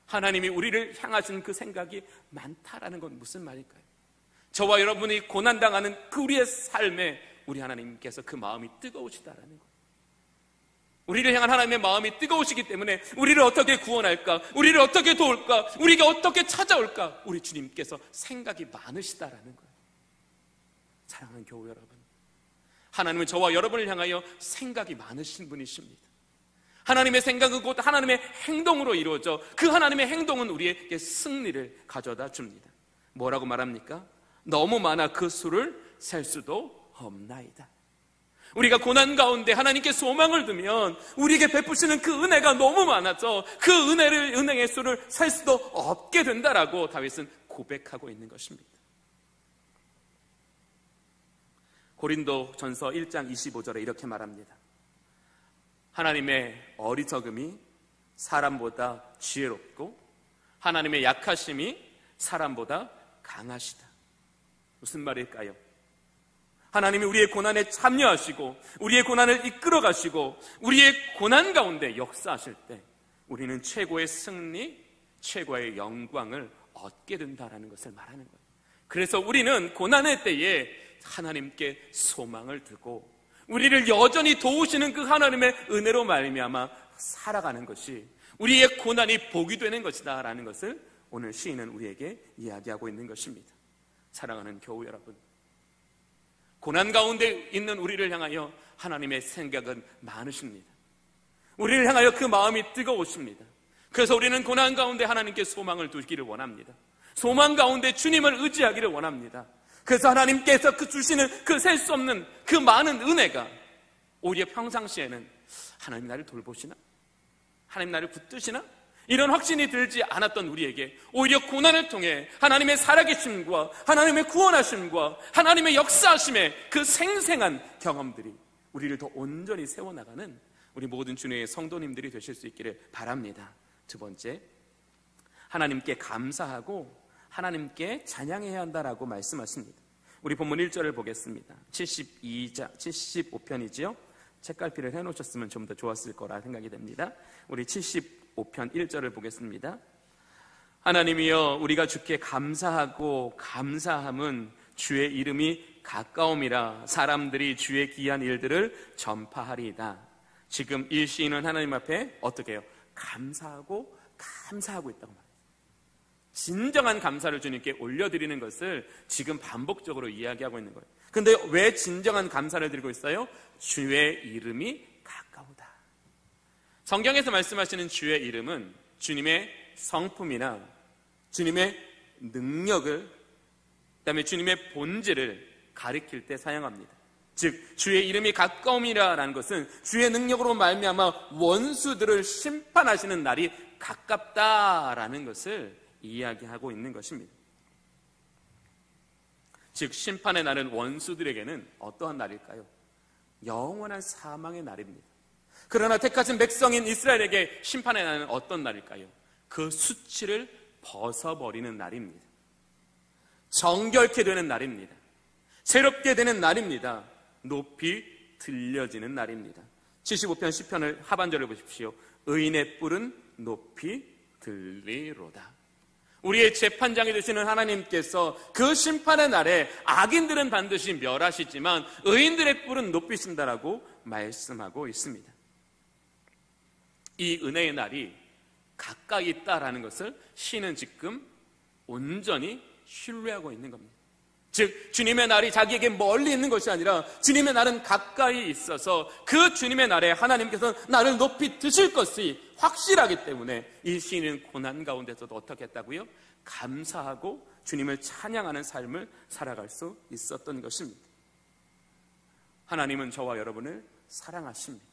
하나님이 우리를 향하신 그 생각이 많다라는 건 무슨 말일까요? 저와 여러분이 고난당하는 그 우리의 삶에 우리 하나님께서 그 마음이 뜨거우시다라는 거예요. 우리를 향한 하나님의 마음이 뜨거우시기 때문에 우리를 어떻게 구원할까? 우리를 어떻게 도울까? 우리가 어떻게 찾아올까? 우리 주님께서 생각이 많으시다라는 거예요. 사랑하는 교우 여러분, 하나님은 저와 여러분을 향하여 생각이 많으신 분이십니다. 하나님의 생각은 곧 하나님의 행동으로 이루어져 그 하나님의 행동은 우리에게 승리를 가져다 줍니다. 뭐라고 말합니까? 너무 많아 그 수를 셀 수도 없나이다. 우리가 고난 가운데 하나님께 소망을 두면 우리에게 베푸시는 그 은혜가 너무 많아서 그 은혜의 수를 셀 수도 없게 된다라고 다윗은 고백하고 있는 것입니다. 고린도전서 1장 25절에 이렇게 말합니다. 하나님의 어리석음이 사람보다 지혜롭고 하나님의 약하심이 사람보다 강하시다. 무슨 말일까요? 하나님이 우리의 고난에 참여하시고 우리의 고난을 이끌어 가시고 우리의 고난 가운데 역사하실 때 우리는 최고의 승리, 최고의 영광을 얻게 된다는 것을 말하는 거예요. 그래서 우리는 고난의 때에 하나님께 소망을 두고 우리를 여전히 도우시는 그 하나님의 은혜로 말미암아 살아가는 것이 우리의 고난이 복이 되는 것이다 라는 것을 오늘 시인은 우리에게 이야기하고 있는 것입니다. 사랑하는 교우 여러분, 고난 가운데 있는 우리를 향하여 하나님의 생각은 많으십니다. 우리를 향하여 그 마음이 뜨거우십니다. 그래서 우리는 고난 가운데 하나님께 소망을 두기를 원합니다. 소망 가운데 주님을 의지하기를 원합니다. 그래서 하나님께서 그 주시는 그 셀 수 없는 그 많은 은혜가 오히려 평상시에는 하나님 나를 돌보시나? 하나님 나를 붙드시나? 이런 확신이 들지 않았던 우리에게 오히려 고난을 통해 하나님의 살아계심과 하나님의 구원하심과 하나님의 역사하심의 그 생생한 경험들이 우리를 더 온전히 세워나가는 우리 모든 주님의 성도님들이 되실 수 있기를 바랍니다. 두 번째, 하나님께 감사하고 하나님께 찬양해야 한다라고 말씀하십니다. 우리 본문 1절을 보겠습니다. 75편이지요. 책갈피를 해놓으셨으면 좀 더 좋았을 거라 생각이 됩니다. 우리 75편 1절을 보겠습니다. 하나님이여 우리가 주께 감사하고 감사함은 주의 이름이 가까움이라 사람들이 주의 귀한 일들을 전파하리이다. 지금 이 시인은 하나님 앞에 어떻게 해요? 감사하고 있다고 말해요. 진정한 감사를 주님께 올려드리는 것을 지금 반복적으로 이야기하고 있는 거예요. 근데 왜 진정한 감사를 드리고 있어요? 주의 이름이 가까우다. 성경에서 말씀하시는 주의 이름은 주님의 성품이나 주님의 능력을, 그다음에 주님의 본질을 가리킬 때 사용합니다. 즉 주의 이름이 가까움이라는 것은 주의 능력으로 말미암아 원수들을 심판하시는 날이 가깝다라는 것을 이야기하고 있는 것입니다. 즉 심판의 날은 원수들에게는 어떠한 날일까요? 영원한 사망의 날입니다. 그러나 택하신 백성인 이스라엘에게 심판의 날은 어떤 날일까요? 그 수치를 벗어버리는 날입니다. 정결케 되는 날입니다. 새롭게 되는 날입니다. 높이 들려지는 날입니다. 75편 10편을 하반절을 보십시오. 의인의 뿔은 높이 들리로다. 우리의 재판장이 되시는 하나님께서 그 심판의 날에 악인들은 반드시 멸하시지만 의인들의 뿔은 높이신다라고 말씀하고 있습니다. 이 은혜의 날이 가까이 있다라는 것을 시는 지금 온전히 신뢰하고 있는 겁니다. 즉 주님의 날이 자기에게 멀리 있는 것이 아니라 주님의 날은 가까이 있어서 그 주님의 날에 하나님께서 나를 높이 드실 것이 확실하기 때문에 이 시인은 고난 가운데서도 어떻게 했다고요? 감사하고 주님을 찬양하는 삶을 살아갈 수 있었던 것입니다. 하나님은 저와 여러분을 사랑하십니다.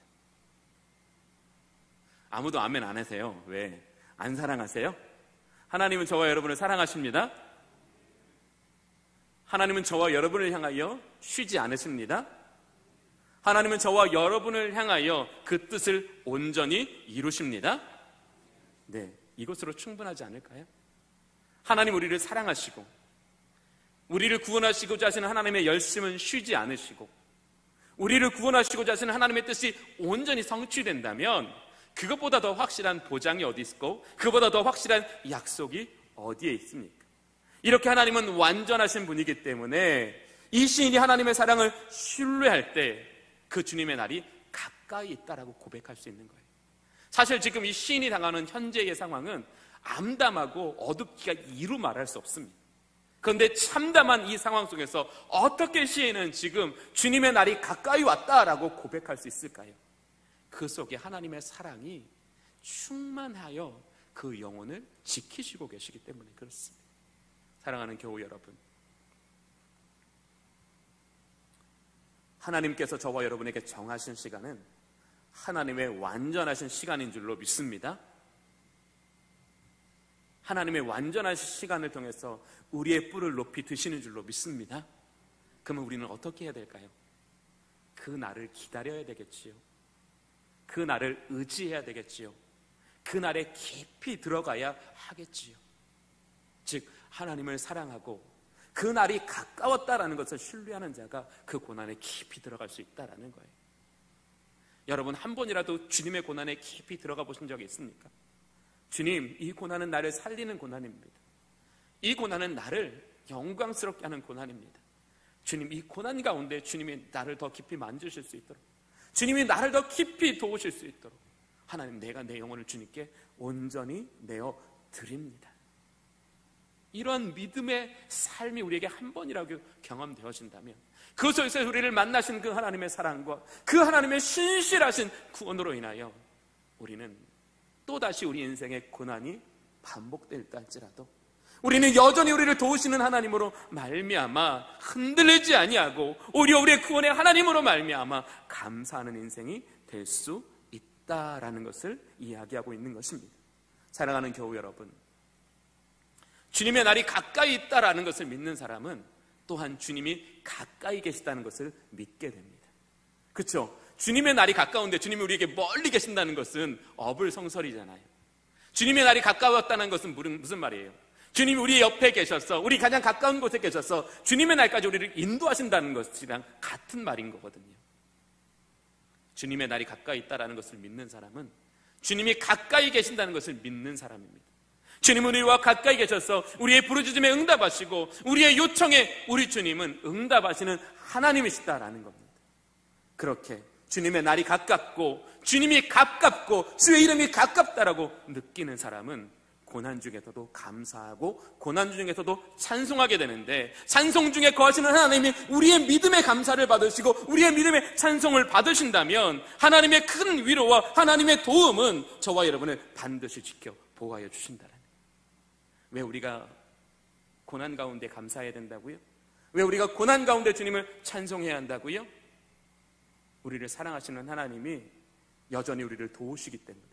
아무도 아멘 안 하세요. 왜? 안 사랑하세요? 하나님은 저와 여러분을 사랑하십니다. 하나님은 저와 여러분을 향하여 쉬지 않으십니다. 하나님은 저와 여러분을 향하여 그 뜻을 온전히 이루십니다. 네, 이것으로 충분하지 않을까요? 하나님 우리를 사랑하시고 우리를 구원하시고자 하시는 하나님의 열심은 쉬지 않으시고 우리를 구원하시고자 하시는 하나님의 뜻이 온전히 성취된다면 그것보다 더 확실한 보장이 어디 있고 그것보다 더 확실한 약속이 어디에 있습니까? 이렇게 하나님은 완전하신 분이기 때문에 이 시인이 하나님의 사랑을 신뢰할 때 그 주님의 날이 가까이 있다라고 고백할 수 있는 거예요. 사실 지금 이 시인이 당하는 현재의 상황은 암담하고 어둡기가 이루 말할 수 없습니다. 그런데 참담한 이 상황 속에서 어떻게 시인은 지금 주님의 날이 가까이 왔다라고 고백할 수 있을까요? 그 속에 하나님의 사랑이 충만하여 그 영혼을 지키시고 계시기 때문에 그렇습니다. 사랑하는 교우 여러분, 하나님께서 저와 여러분에게 정하신 시간은 하나님의 완전하신 시간인 줄로 믿습니다. 하나님의 완전하신 시간을 통해서 우리의 뿔을 높이 드시는 줄로 믿습니다. 그러면 우리는 어떻게 해야 될까요? 그 날을 기다려야 되겠지요. 그 날을 의지해야 되겠지요. 그 날에 깊이 들어가야 하겠지요. 즉 하나님을 사랑하고 그 날이 가까웠다라는 것을 신뢰하는 자가 그 고난에 깊이 들어갈 수 있다라는 거예요. 여러분 한 번이라도 주님의 고난에 깊이 들어가 보신 적이 있습니까? 주님, 이 고난은 나를 살리는 고난입니다. 이 고난은 나를 영광스럽게 하는 고난입니다. 주님, 이 고난 가운데 주님이 나를 더 깊이 만지실 수 있도록, 주님이 나를 더 깊이 도우실 수 있도록 하나님, 내가 내 영혼을 주님께 온전히 내어 드립니다. 이런 믿음의 삶이 우리에게 한 번이라도 경험되어진다면 그 속에서 우리를 만나신 그 하나님의 사랑과 그 하나님의 신실하신 구원으로 인하여 우리는 또다시 우리 인생의 고난이 반복될까 할지라도 우리는 여전히 우리를 도우시는 하나님으로 말미암아 흔들리지 아니하고 오히려 우리의 구원의 하나님으로 말미암아 감사하는 인생이 될 수 있다라는 것을 이야기하고 있는 것입니다. 사랑하는 교우 여러분, 주님의 날이 가까이 있다라는 것을 믿는 사람은 또한 주님이 가까이 계시다는 것을 믿게 됩니다. 그렇죠? 주님의 날이 가까운데 주님이 우리에게 멀리 계신다는 것은 어불성설이잖아요. 주님의 날이 가까웠다는 것은 무슨 말이에요? 주님이 우리 옆에 계셔서 우리 가장 가까운 곳에 계셔서 주님의 날까지 우리를 인도하신다는 것이랑 같은 말인 거거든요. 주님의 날이 가까이 있다는 것을 믿는 사람은 주님이 가까이 계신다는 것을 믿는 사람입니다. 주님은 우리와 가까이 계셔서 우리의 부르짖음에 응답하시고 우리의 요청에 우리 주님은 응답하시는 하나님이시다라는 겁니다. 그렇게 주님의 날이 가깝고 주님이 가깝고 주의 이름이 가깝다라고 느끼는 사람은 고난 중에서도 감사하고 고난 중에서도 찬송하게 되는데, 찬송 중에 거하시는 하나님이 우리의 믿음의 감사를 받으시고 우리의 믿음의 찬송을 받으신다면 하나님의 큰 위로와 하나님의 도움은 저와 여러분을 반드시 지켜 보호하여 주신다는 거예요. 왜 우리가 고난 가운데 감사해야 된다고요? 왜 우리가 고난 가운데 주님을 찬송해야 한다고요? 우리를 사랑하시는 하나님이 여전히 우리를 도우시기 때문에,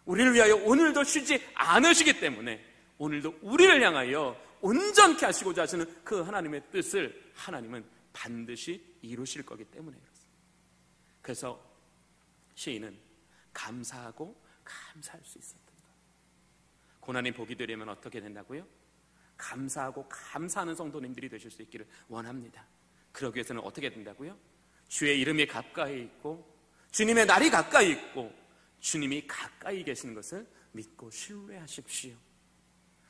우리를 위하여 오늘도 쉬지 않으시기 때문에 오늘도 우리를 향하여 온전케 하시고자 하시는 그 하나님의 뜻을 하나님은 반드시 이루실 거기 때문에 그렇습니다. 그래서 시인은 감사하고 감사할 수 있었던 거예요. 고난이 복이 되려면 어떻게 된다고요? 감사하고 감사하는 성도님들이 되실 수 있기를 원합니다. 그러기 위해서는 어떻게 된다고요? 주의 이름이 가까이 있고 주님의 날이 가까이 있고 주님이 가까이 계시는 것을 믿고 신뢰하십시오.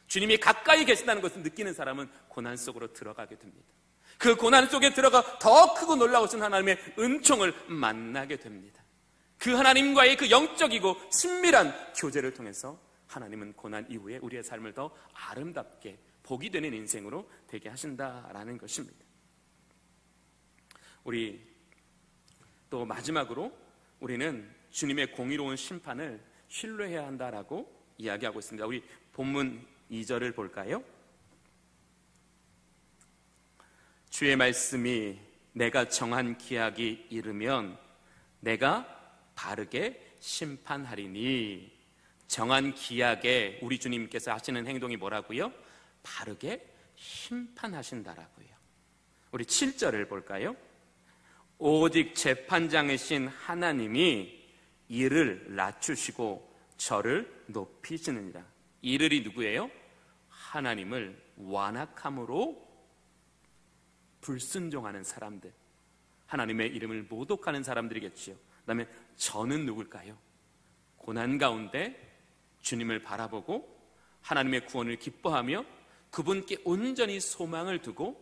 주님이 가까이 계신다는 것을 느끼는 사람은 고난 속으로 들어가게 됩니다. 그 고난 속에 들어가 더 크고 놀라우신 하나님의 은총을 만나게 됩니다. 그 하나님과의 그 영적이고 친밀한 교제를 통해서 하나님은 고난 이후에 우리의 삶을 더 아름답게 복이 되는 인생으로 되게 하신다라는 것입니다. 우리 또 마지막으로 우리는 주님의 공의로운 심판을 신뢰해야 한다라고 이야기하고 있습니다. 우리 본문 2절을 볼까요? 주의 말씀이 내가 정한 기약이 이르면 내가 바르게 심판하리니 정한 기약에 우리 주님께서 하시는 행동이 뭐라고요? 바르게 심판하신다라고요. 우리 7절을 볼까요? 오직 재판장이신 하나님이 이를 낮추시고 저를 높이시느니라. 이를이 누구예요? 하나님을 완악함으로 불순종하는 사람들, 하나님의 이름을 모독하는 사람들이겠지요. 그 다음에 저는 누굴까요? 고난 가운데 주님을 바라보고 하나님의 구원을 기뻐하며 그분께 온전히 소망을 두고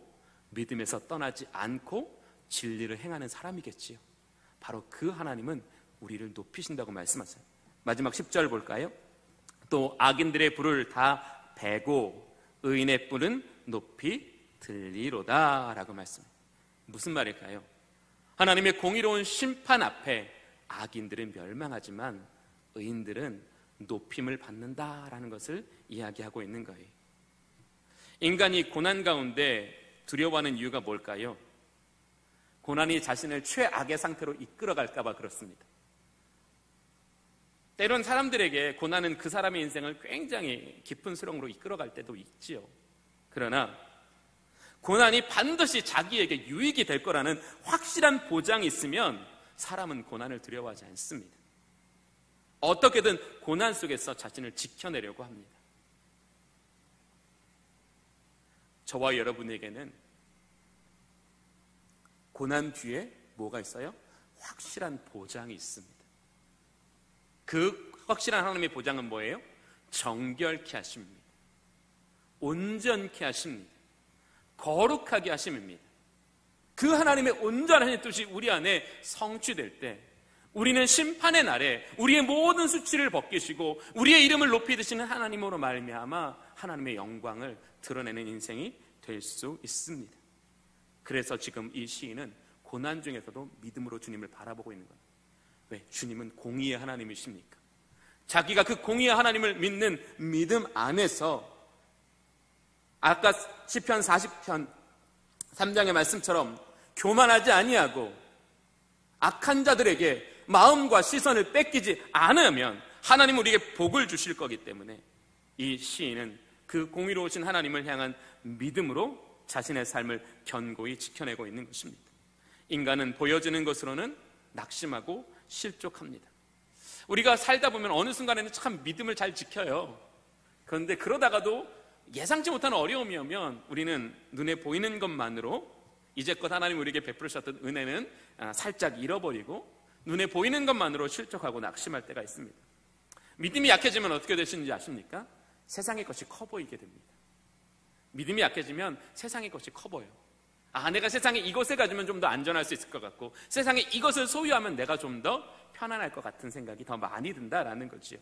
믿음에서 떠나지 않고 진리를 행하는 사람이겠지요. 바로 그 하나님은 우리를 높이신다고 말씀하세요. 마지막 10절 볼까요? 또 악인들의 불을 다 베고 의인의 뿔은 높이 들리로다 라고 말씀해요. 무슨 말일까요? 하나님의 공의로운 심판 앞에 악인들은 멸망하지만 의인들은 높임을 받는다라는 것을 이야기하고 있는 거예요. 인간이 고난 가운데 두려워하는 이유가 뭘까요? 고난이 자신을 최악의 상태로 이끌어갈까 봐 그렇습니다. 때론 사람들에게 고난은 그 사람의 인생을 굉장히 깊은 수렁으로 이끌어갈 때도 있지요. 그러나 고난이 반드시 자기에게 유익이 될 거라는 확실한 보장이 있으면 사람은 고난을 두려워하지 않습니다. 어떻게든 고난 속에서 자신을 지켜내려고 합니다. 저와 여러분에게는 고난 뒤에 뭐가 있어요? 확실한 보장이 있습니다. 그 확실한 하나님의 보장은 뭐예요? 정결케 하십니다. 온전케 하십니다. 거룩하게 하심입니다. 그 하나님의 온전한 뜻이 우리 안에 성취될 때 우리는 심판의 날에 우리의 모든 수치를 벗기시고 우리의 이름을 높이 드시는 하나님으로 말미암아 하나님의 영광을 드러내는 인생이 될 수 있습니다. 그래서 지금 이 시인은 고난 중에서도 믿음으로 주님을 바라보고 있는 거예요. 왜? 주님은 공의의 하나님이십니까? 자기가 그 공의의 하나님을 믿는 믿음 안에서 아까 시편 40편 3장의 말씀처럼 교만하지 아니하고 악한 자들에게 마음과 시선을 뺏기지 않으면 하나님 우리에게 복을 주실 거기 때문에 이 시인은 그 공의로우신 하나님을 향한 믿음으로 자신의 삶을 견고히 지켜내고 있는 것입니다. 인간은 보여지는 것으로는 낙심하고 실족합니다. 우리가 살다 보면 어느 순간에는 참 믿음을 잘 지켜요. 그런데 그러다가도 예상치 못한 어려움이 오면 우리는 눈에 보이는 것만으로 이제껏 하나님 우리에게 베풀으셨던 은혜는 살짝 잃어버리고 눈에 보이는 것만으로 실족하고 낙심할 때가 있습니다. 믿음이 약해지면 어떻게 되시는지 아십니까? 세상의 것이 커 보이게 됩니다. 믿음이 약해지면 세상의 것이 커 보여요. 내가 세상에 이것을 가지면 좀 더 안전할 수 있을 것 같고 세상에 이것을 소유하면 내가 좀 더 편안할 것 같은 생각이 더 많이 든다라는 거지요.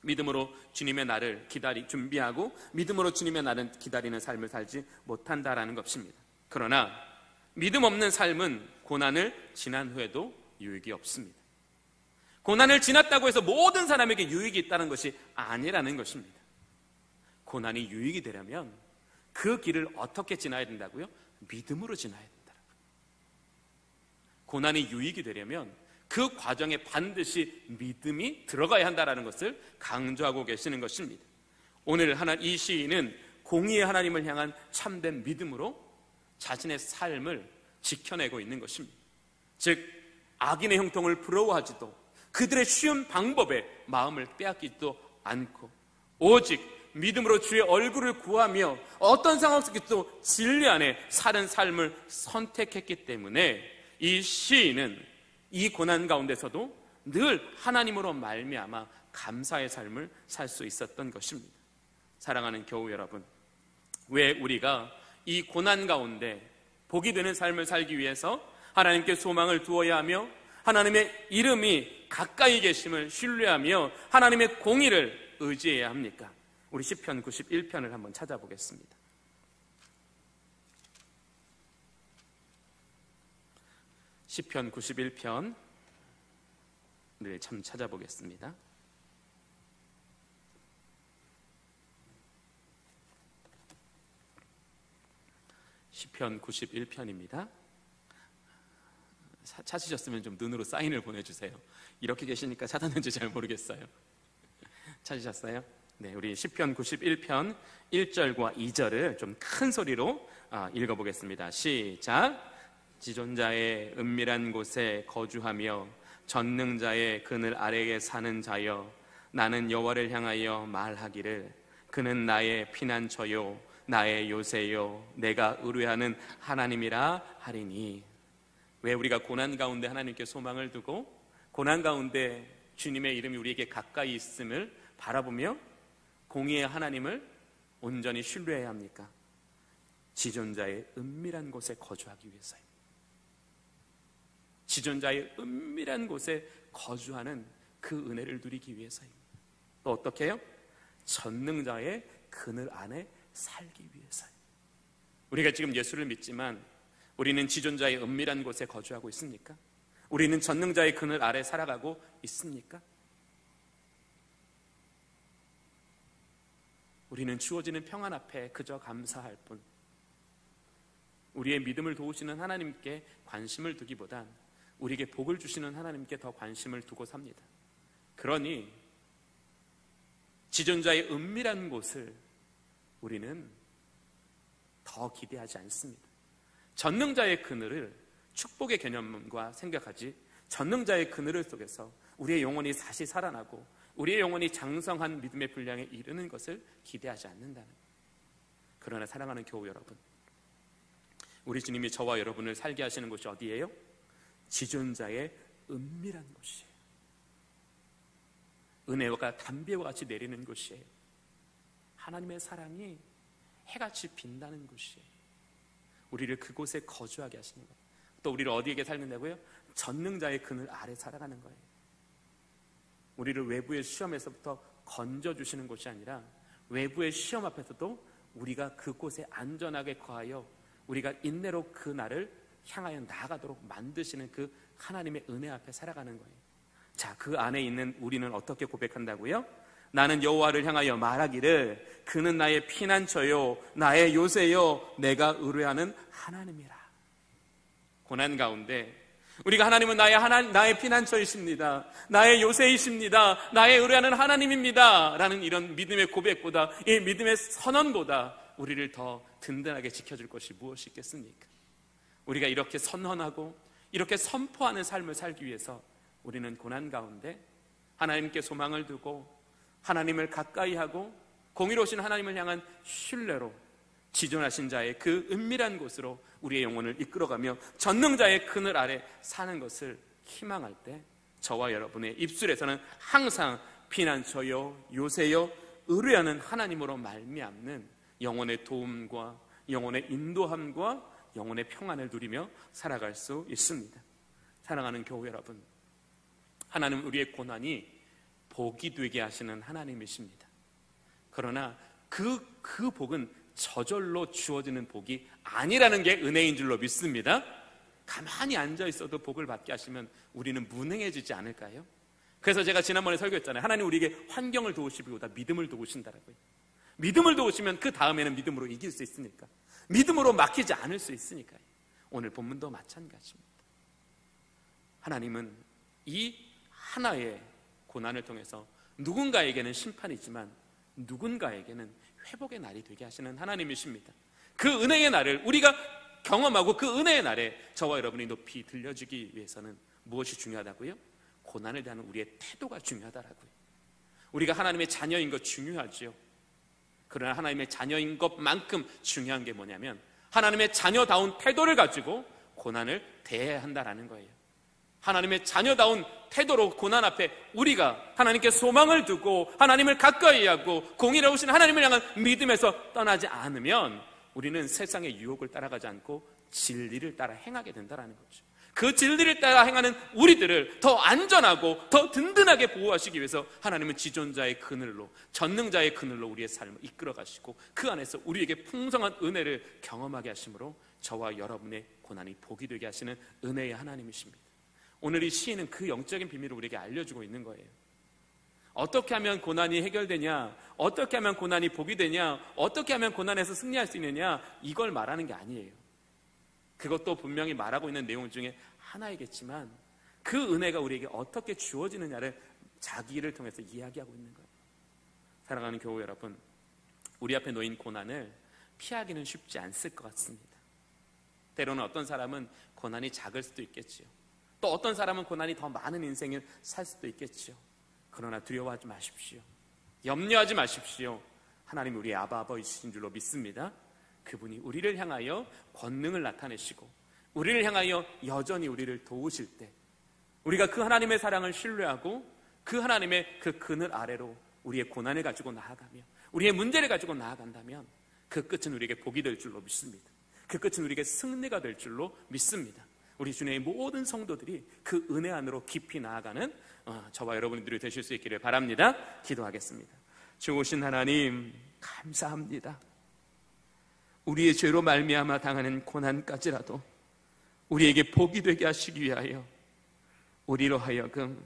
믿음으로 주님의 날을 준비하고 믿음으로 주님의 날을 기다리는 삶을 살지 못한다라는 것입니다. 그러나 믿음 없는 삶은 고난을 지난 후에도 유익이 없습니다. 고난을 지났다고 해서 모든 사람에게 유익이 있다는 것이 아니라는 것입니다. 고난이 유익이 되려면 그 길을 어떻게 지나야 된다고요? 믿음으로 지나야 된다고요. 고난이 유익이 되려면 그 과정에 반드시 믿음이 들어가야 한다는 것을 강조하고 계시는 것입니다. 오늘 이 시인은 공의의 하나님을 향한 참된 믿음으로 자신의 삶을 지켜내고 있는 것입니다. 즉 악인의 형통을 부러워하지도 그들의 쉬운 방법에 마음을 빼앗기지도 않고 오직 믿음으로 주의 얼굴을 구하며 어떤 상황 속에서도 진리 안에 사는 삶을 선택했기 때문에 이 시인은 이 고난 가운데서도 늘 하나님으로 말미암아 감사의 삶을 살 수 있었던 것입니다. 사랑하는 교우 여러분, 왜 우리가 이 고난 가운데 복이 되는 삶을 살기 위해서 하나님께 소망을 두어야 하며 하나님의 이름이 가까이 계심을 신뢰하며 하나님의 공의를 의지해야 합니까? 우리 시편 91편을 한번 찾아보겠습니다. 시편 91편을 참 찾아보겠습니다. 시편 91편입니다. 찾으셨으면 좀 눈으로 사인을 보내주세요. 이렇게 계시니까 찾았는지 잘 모르겠어요. 찾으셨어요? 네, 우리 시편 91편 1절과 2절을 좀 큰 소리로 읽어보겠습니다. 시작. 지존자의 은밀한 곳에 거주하며 전능자의 그늘 아래에 사는 자여, 나는 여호와를 향하여 말하기를 그는 나의 피난처요 나의 요새요 내가 의뢰하는 하나님이라 하리니. 왜 우리가 고난 가운데 하나님께 소망을 두고 고난 가운데 주님의 이름이 우리에게 가까이 있음을 바라보며 공의의 하나님을 온전히 신뢰해야 합니까? 지존자의 은밀한 곳에 거주하기 위해서요. 지존자의 은밀한 곳에 거주하는 그 은혜를 누리기 위해서입니다. 또 어떻게 해요? 전능자의 그늘 안에 살기 위해서요. 우리가 지금 예수를 믿지만 우리는 지존자의 은밀한 곳에 거주하고 있습니까? 우리는 전능자의 그늘 아래 살아가고 있습니까? 우리는 주어지는 평안 앞에 그저 감사할 뿐, 우리의 믿음을 도우시는 하나님께 관심을 두기보단 우리에게 복을 주시는 하나님께 더 관심을 두고 삽니다. 그러니 지존자의 은밀한 곳을 우리는 더 기대하지 않습니다. 전능자의 그늘을 축복의 개념과 생각하지, 전능자의 그늘 속에서 우리의 영혼이 다시 살아나고 우리의 영혼이 장성한 믿음의 분량에 이르는 것을 기대하지 않는다는 거예요. 그러나 사랑하는 교우 여러분, 우리 주님이 저와 여러분을 살게 하시는 곳이 어디예요? 지존자의 은밀한 곳이에요. 은혜가 담비와 같이 내리는 곳이에요. 하나님의 사랑이 해같이 빛나는 곳이에요. 우리를 그곳에 거주하게 하시는 거예요. 또 우리를 어디에게 살린다고요? 전능자의 그늘 아래 살아가는 거예요. 우리를 외부의 시험에서부터 건져주시는 곳이 아니라 외부의 시험 앞에서도 우리가 그곳에 안전하게 거하여 우리가 인내로 그 날을 향하여 나아가도록 만드시는 그 하나님의 은혜 앞에 살아가는 거예요. 자, 그 안에 있는 우리는 어떻게 고백한다고요? 나는 여호와를 향하여 말하기를 그는 나의 피난처요 나의 요새요 내가 의뢰하는 하나님이라. 고난 가운데 우리가 하나님은 나의 피난처이십니다, 나의 요새이십니다, 나의 의뢰하는 하나님입니다 라는 이런 믿음의 고백보다, 이 믿음의 선언보다 우리를 더 든든하게 지켜줄 것이 무엇이 있겠습니까? 우리가 이렇게 선언하고 이렇게 선포하는 삶을 살기 위해서 우리는 고난 가운데 하나님께 소망을 두고 하나님을 가까이 하고 공의로우신 하나님을 향한 신뢰로 지존하신 자의 그 은밀한 곳으로 우리의 영혼을 이끌어가며 전능자의 그늘 아래 사는 것을 희망할 때 저와 여러분의 입술에서는 항상 피난처요 요새요 의뢰하는 하나님으로 말미암는 영혼의 도움과 영혼의 인도함과 영혼의 평안을 누리며 살아갈 수 있습니다. 사랑하는 교회 여러분, 하나님은 우리의 고난이 복이 되게 하시는 하나님이십니다. 그러나 그 복은 저절로 주어지는 복이 아니라는 게 은혜인 줄로 믿습니다. 가만히 앉아 있어도 복을 받게 하시면 우리는 무능해지지 않을까요? 그래서 제가 지난번에 설교했잖아요. 하나님 우리에게 환경을 도우시기보다 믿음을 도우신다라고요. 믿음을 도우시면 그 다음에는 믿음으로 이길 수 있으니까, 믿음으로 막히지 않을 수 있으니까요. 오늘 본문도 마찬가지입니다. 하나님은 이 하나의 고난을 통해서 누군가에게는 심판이지만 누군가에게는 회복의 날이 되게 하시는 하나님이십니다. 그 은혜의 날을 우리가 경험하고 그 은혜의 날에 저와 여러분이 높이 들려주기 위해서는 무엇이 중요하다고요? 고난을 대하는 우리의 태도가 중요하다라고요. 우리가 하나님의 자녀인 것 중요하죠. 그러나 하나님의 자녀인 것만큼 중요한 게 뭐냐면 하나님의 자녀다운 태도를 가지고 고난을 대해야 한다라는 거예요. 하나님의 자녀다운 태도로 고난 앞에 우리가 하나님께 소망을 두고 하나님을 가까이 하고 공의로우신 하나님을 향한 믿음에서 떠나지 않으면 우리는 세상의 유혹을 따라가지 않고 진리를 따라 행하게 된다는 거죠. 그 진리를 따라 행하는 우리들을 더 안전하고 더 든든하게 보호하시기 위해서 하나님은 지존자의 그늘로, 전능자의 그늘로 우리의 삶을 이끌어 가시고 그 안에서 우리에게 풍성한 은혜를 경험하게 하심으로 저와 여러분의 고난이 복이 되게 하시는 은혜의 하나님이십니다. 오늘 이 시인은 그 영적인 비밀을 우리에게 알려주고 있는 거예요. 어떻게 하면 고난이 해결되냐, 어떻게 하면 고난이 복이 되냐, 어떻게 하면 고난에서 승리할 수 있느냐, 이걸 말하는 게 아니에요. 그것도 분명히 말하고 있는 내용 중에 하나이겠지만 그 은혜가 우리에게 어떻게 주어지느냐를 자기 일을 통해서 이야기하고 있는 거예요. 사랑하는 교우 여러분, 우리 앞에 놓인 고난을 피하기는 쉽지 않을 것 같습니다. 때로는 어떤 사람은 고난이 작을 수도 있겠지요. 또 어떤 사람은 고난이 더 많은 인생을 살 수도 있겠지요. 그러나 두려워하지 마십시오. 염려하지 마십시오. 하나님 우리의 아버지이신 줄로 믿습니다. 그분이 우리를 향하여 권능을 나타내시고 우리를 향하여 여전히 우리를 도우실 때, 우리가 그 하나님의 사랑을 신뢰하고 그 하나님의 그 그늘 아래로 우리의 고난을 가지고 나아가며 우리의 문제를 가지고 나아간다면 그 끝은 우리에게 복이 될 줄로 믿습니다. 그 끝은 우리에게 승리가 될 줄로 믿습니다. 우리 주님의 모든 성도들이 그 은혜 안으로 깊이 나아가는 저와 여러분들이 되실 수 있기를 바랍니다. 기도하겠습니다. 주오신 하나님, 감사합니다. 우리의 죄로 말미암아 당하는 고난까지라도 우리에게 복이 되게 하시기 위하여 우리로 하여금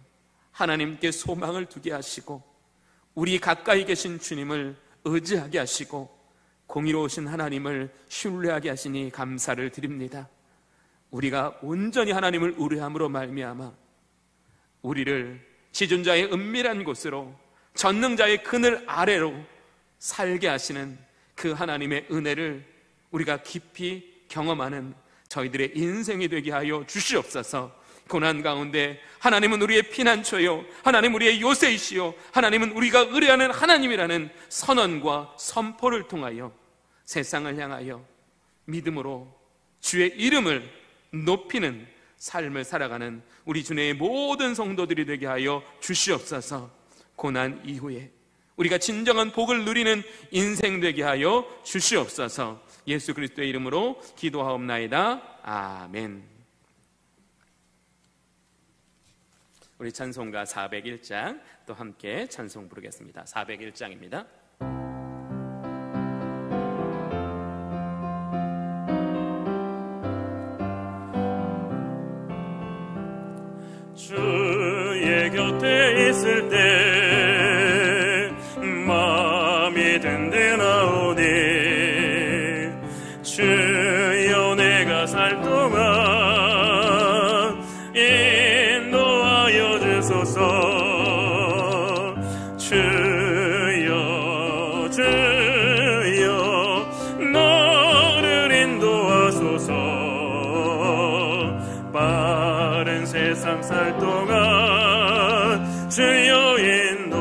하나님께 소망을 두게 하시고 우리 가까이 계신 주님을 의지하게 하시고 공의로우신 하나님을 신뢰하게 하시니 감사를 드립니다. 우리가 온전히 하나님을 의뢰함으로 말미암아 우리를 지존자의 은밀한 곳으로 전능자의 그늘 아래로 살게 하시는 그 하나님의 은혜를 우리가 깊이 경험하는 저희들의 인생이 되게 하여 주시옵소서. 고난 가운데 하나님은 우리의 피난처요, 하나님 우리의 요새이시요, 하나님은 우리가 의뢰하는 하나님이라는 선언과 선포를 통하여 세상을 향하여 믿음으로 주의 이름을 높이는 삶을 살아가는 우리 주님의 모든 성도들이 되게 하여 주시옵소서. 고난 이후에 우리가 진정한 복을 누리는 인생 되게 하여 주시옵소서. 예수 그리스도의 이름으로 기도하옵나이다. 아멘. 우리 찬송가 401장 또 함께 찬송 부르겠습니다. 401장입니다. 주의 곁에 있을 때 마음이 든든하오니 주여 내가 살 동안 인도하여 주소서. 주여 주여 너를 인도하소서. 빠른 세상 살 동안 주여 인도하소서.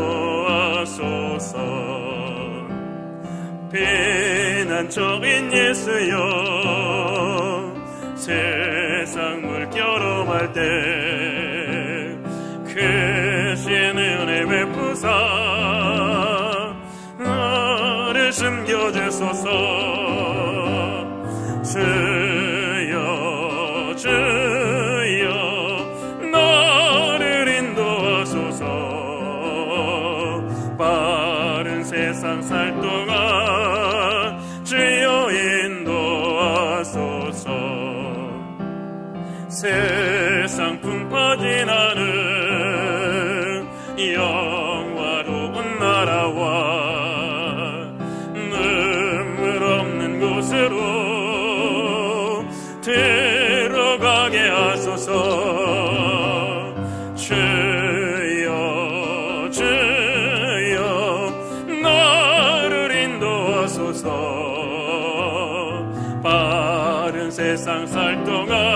피난처인 예수여 세상 물결험할 때 크신 은혜 베푸사 나를 숨겨주소서. 주여 주여 나를 인도하소서. 빠른 세상 살 동안 주여 인도하소서. 세상 풍파 지나는 영화로운 나라와 눈물 없는 곳으로 들어가게 하소서. 주여 주여 나를 인도하소서. 빠른 세상 살 동안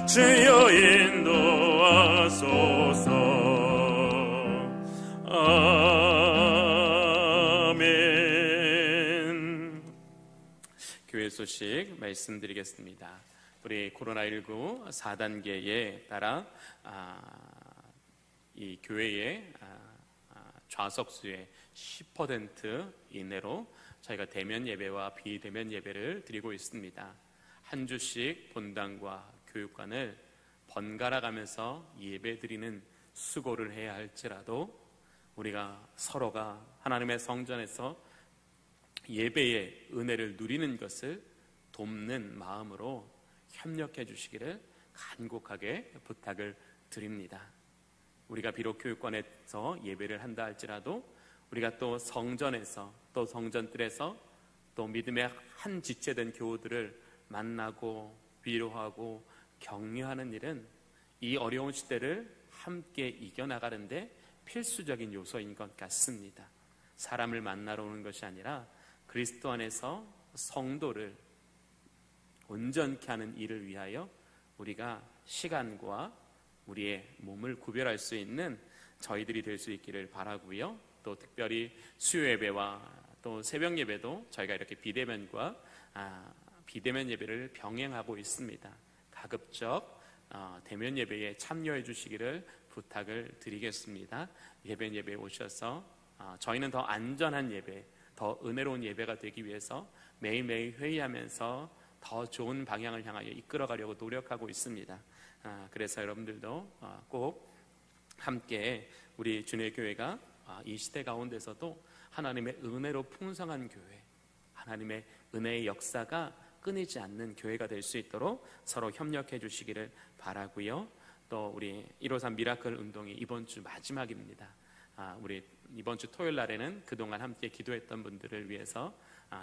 주여 인도하소서. 아멘. 교회 소식 말씀드리겠습니다. 우리 코로나19 4단계에 따라 이 교회의 좌석수의 10% 이내로 저희가 대면 예배와 비대면 예배를 드리고 있습니다. 한 주씩 본당과 교육관을 번갈아 가면서 예배 드리는 수고를 해야 할지라도 우리가 서로가 하나님의 성전에서 예배의 은혜를 누리는 것을 돕는 마음으로 협력해 주시기를 간곡하게 부탁을 드립니다. 우리가 비록 교육관에서 예배를 한다 할지라도 우리가 또 성전에서 또 성전뜰에서 또 믿음의 한 지체된 교우들을 만나고 위로하고 격려하는 일은 이 어려운 시대를 함께 이겨나가는데 필수적인 요소인 것 같습니다. 사람을 만나러 오는 것이 아니라 그리스도 안에서 성도를 온전케 하는 일을 위하여 우리가 시간과 우리의 몸을 구별할 수 있는 저희들이 될 수 있기를 바라고요. 또 특별히 수요 예배와 또 새벽 예배도 저희가 이렇게 비대면과 비대면 예배를 병행하고 있습니다. 가급적 대면 예배에 참여해 주시기를 부탁을 드리겠습니다. 대면 예배에 오셔서 저희는 더 안전한 예배, 더 은혜로운 예배가 되기 위해서 매일매일 회의하면서 더 좋은 방향을 향하여 이끌어가려고 노력하고 있습니다. 그래서 여러분들도 꼭 함께 우리 주님의 교회가 이 시대 가운데서도 하나님의 은혜로 풍성한 교회, 하나님의 은혜의 역사가 끊이지 않는 교회가 될 수 있도록 서로 협력해 주시기를 바라고요. 또 우리 153 미라클 운동이 이번 주 마지막입니다. 우리 이번 주 토요일 날에는 그동안 함께 기도했던 분들을 위해서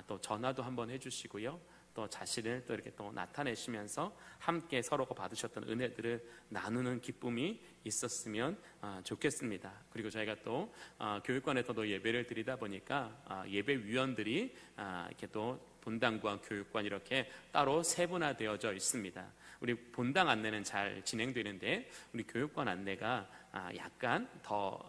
또 전화도 한번 해주시고요. 또 자신을 또 이렇게 또 나타내시면서 함께 서로가 받으셨던 은혜들을 나누는 기쁨이 있었으면 좋겠습니다. 그리고 저희가 또 교육관에서도 예배를 드리다 보니까 예배위원들이 이렇게 또 본당과 교육관 이렇게 따로 세분화되어져 있습니다. 우리 본당 안내는 잘 진행되는데 우리 교육관 안내가 약간 더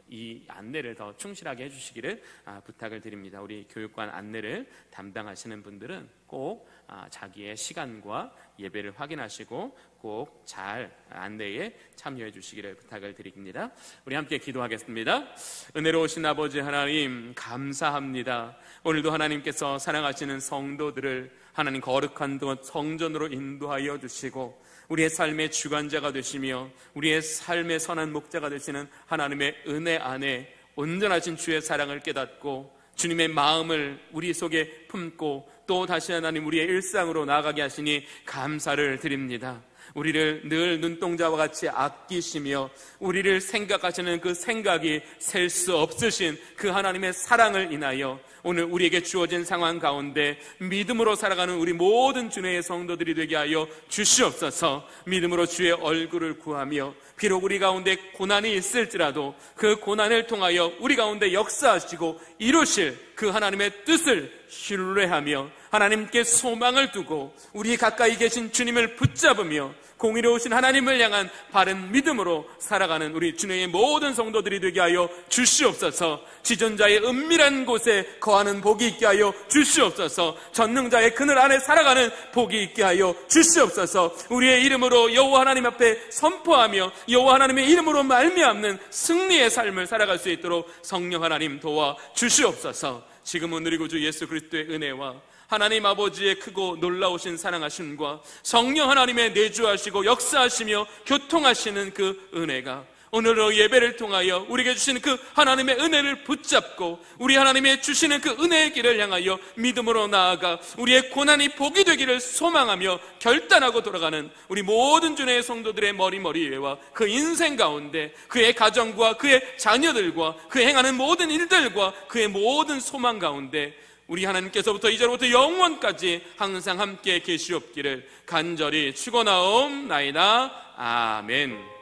이 안내를 더 충실하게 해주시기를 부탁을 드립니다. 우리 교육관 안내를 담당하시는 분들은 꼭 자기의 시간과 예배를 확인하시고 꼭 잘 안내에 참여해 주시기를 부탁을 드립니다. 우리 함께 기도하겠습니다. 은혜로우신 아버지 하나님, 감사합니다. 오늘도 하나님께서 사랑하시는 성도들을 하나님 거룩한 성전으로 인도하여 주시고 우리의 삶의 주관자가 되시며 우리의 삶의 선한 목자가 되시는 하나님의 은혜 안에 온전하신 주의 사랑을 깨닫고 주님의 마음을 우리 속에 품고 또 다시 하나님 우리의 일상으로 나아가게 하시니 감사를 드립니다. 우리를 늘 눈동자와 같이 아끼시며 우리를 생각하시는 그 생각이 셀 수 없으신 그 하나님의 사랑을 인하여 오늘 우리에게 주어진 상황 가운데 믿음으로 살아가는 우리 모든 주님의 성도들이 되게 하여 주시옵소서. 믿음으로 주의 얼굴을 구하며 비록 우리 가운데 고난이 있을지라도 그 고난을 통하여 우리 가운데 역사하시고 이루실 그 하나님의 뜻을 신뢰하며 하나님께 소망을 두고 우리 가까이 계신 주님을 붙잡으며 공의로우신 하나님을 향한 바른 믿음으로 살아가는 우리 주님의 모든 성도들이 되게 하여 주시옵소서. 지존자의 은밀한 곳에 거하는 복이 있게 하여 주시옵소서. 전능자의 그늘 안에 살아가는 복이 있게 하여 주시옵소서. 우리의 이름으로 여호와 하나님 앞에 선포하며 여호와 하나님의 이름으로 말미암는 승리의 삶을 살아갈 수 있도록 성령 하나님 도와 주시옵소서. 지금은 우리 구주 예수 그리스도의 은혜와 하나님 아버지의 크고 놀라우신 사랑하심과 성령 하나님의 내주하시고 역사하시며 교통하시는 그 은혜가 오늘의 예배를 통하여 우리에게 주시는 그 하나님의 은혜를 붙잡고 우리 하나님의 주시는 그 은혜의 길을 향하여 믿음으로 나아가 우리의 고난이 복이 되기를 소망하며 결단하고 돌아가는 우리 모든 주님의 성도들의 머리머리와 그 인생 가운데 그의 가정과 그의 자녀들과 그 행하는 모든 일들과 그의 모든 소망 가운데 우리 하나님께서부터 이제로부터 영원까지 항상 함께 계시옵기를 간절히 축원하옵나이다. 아멘.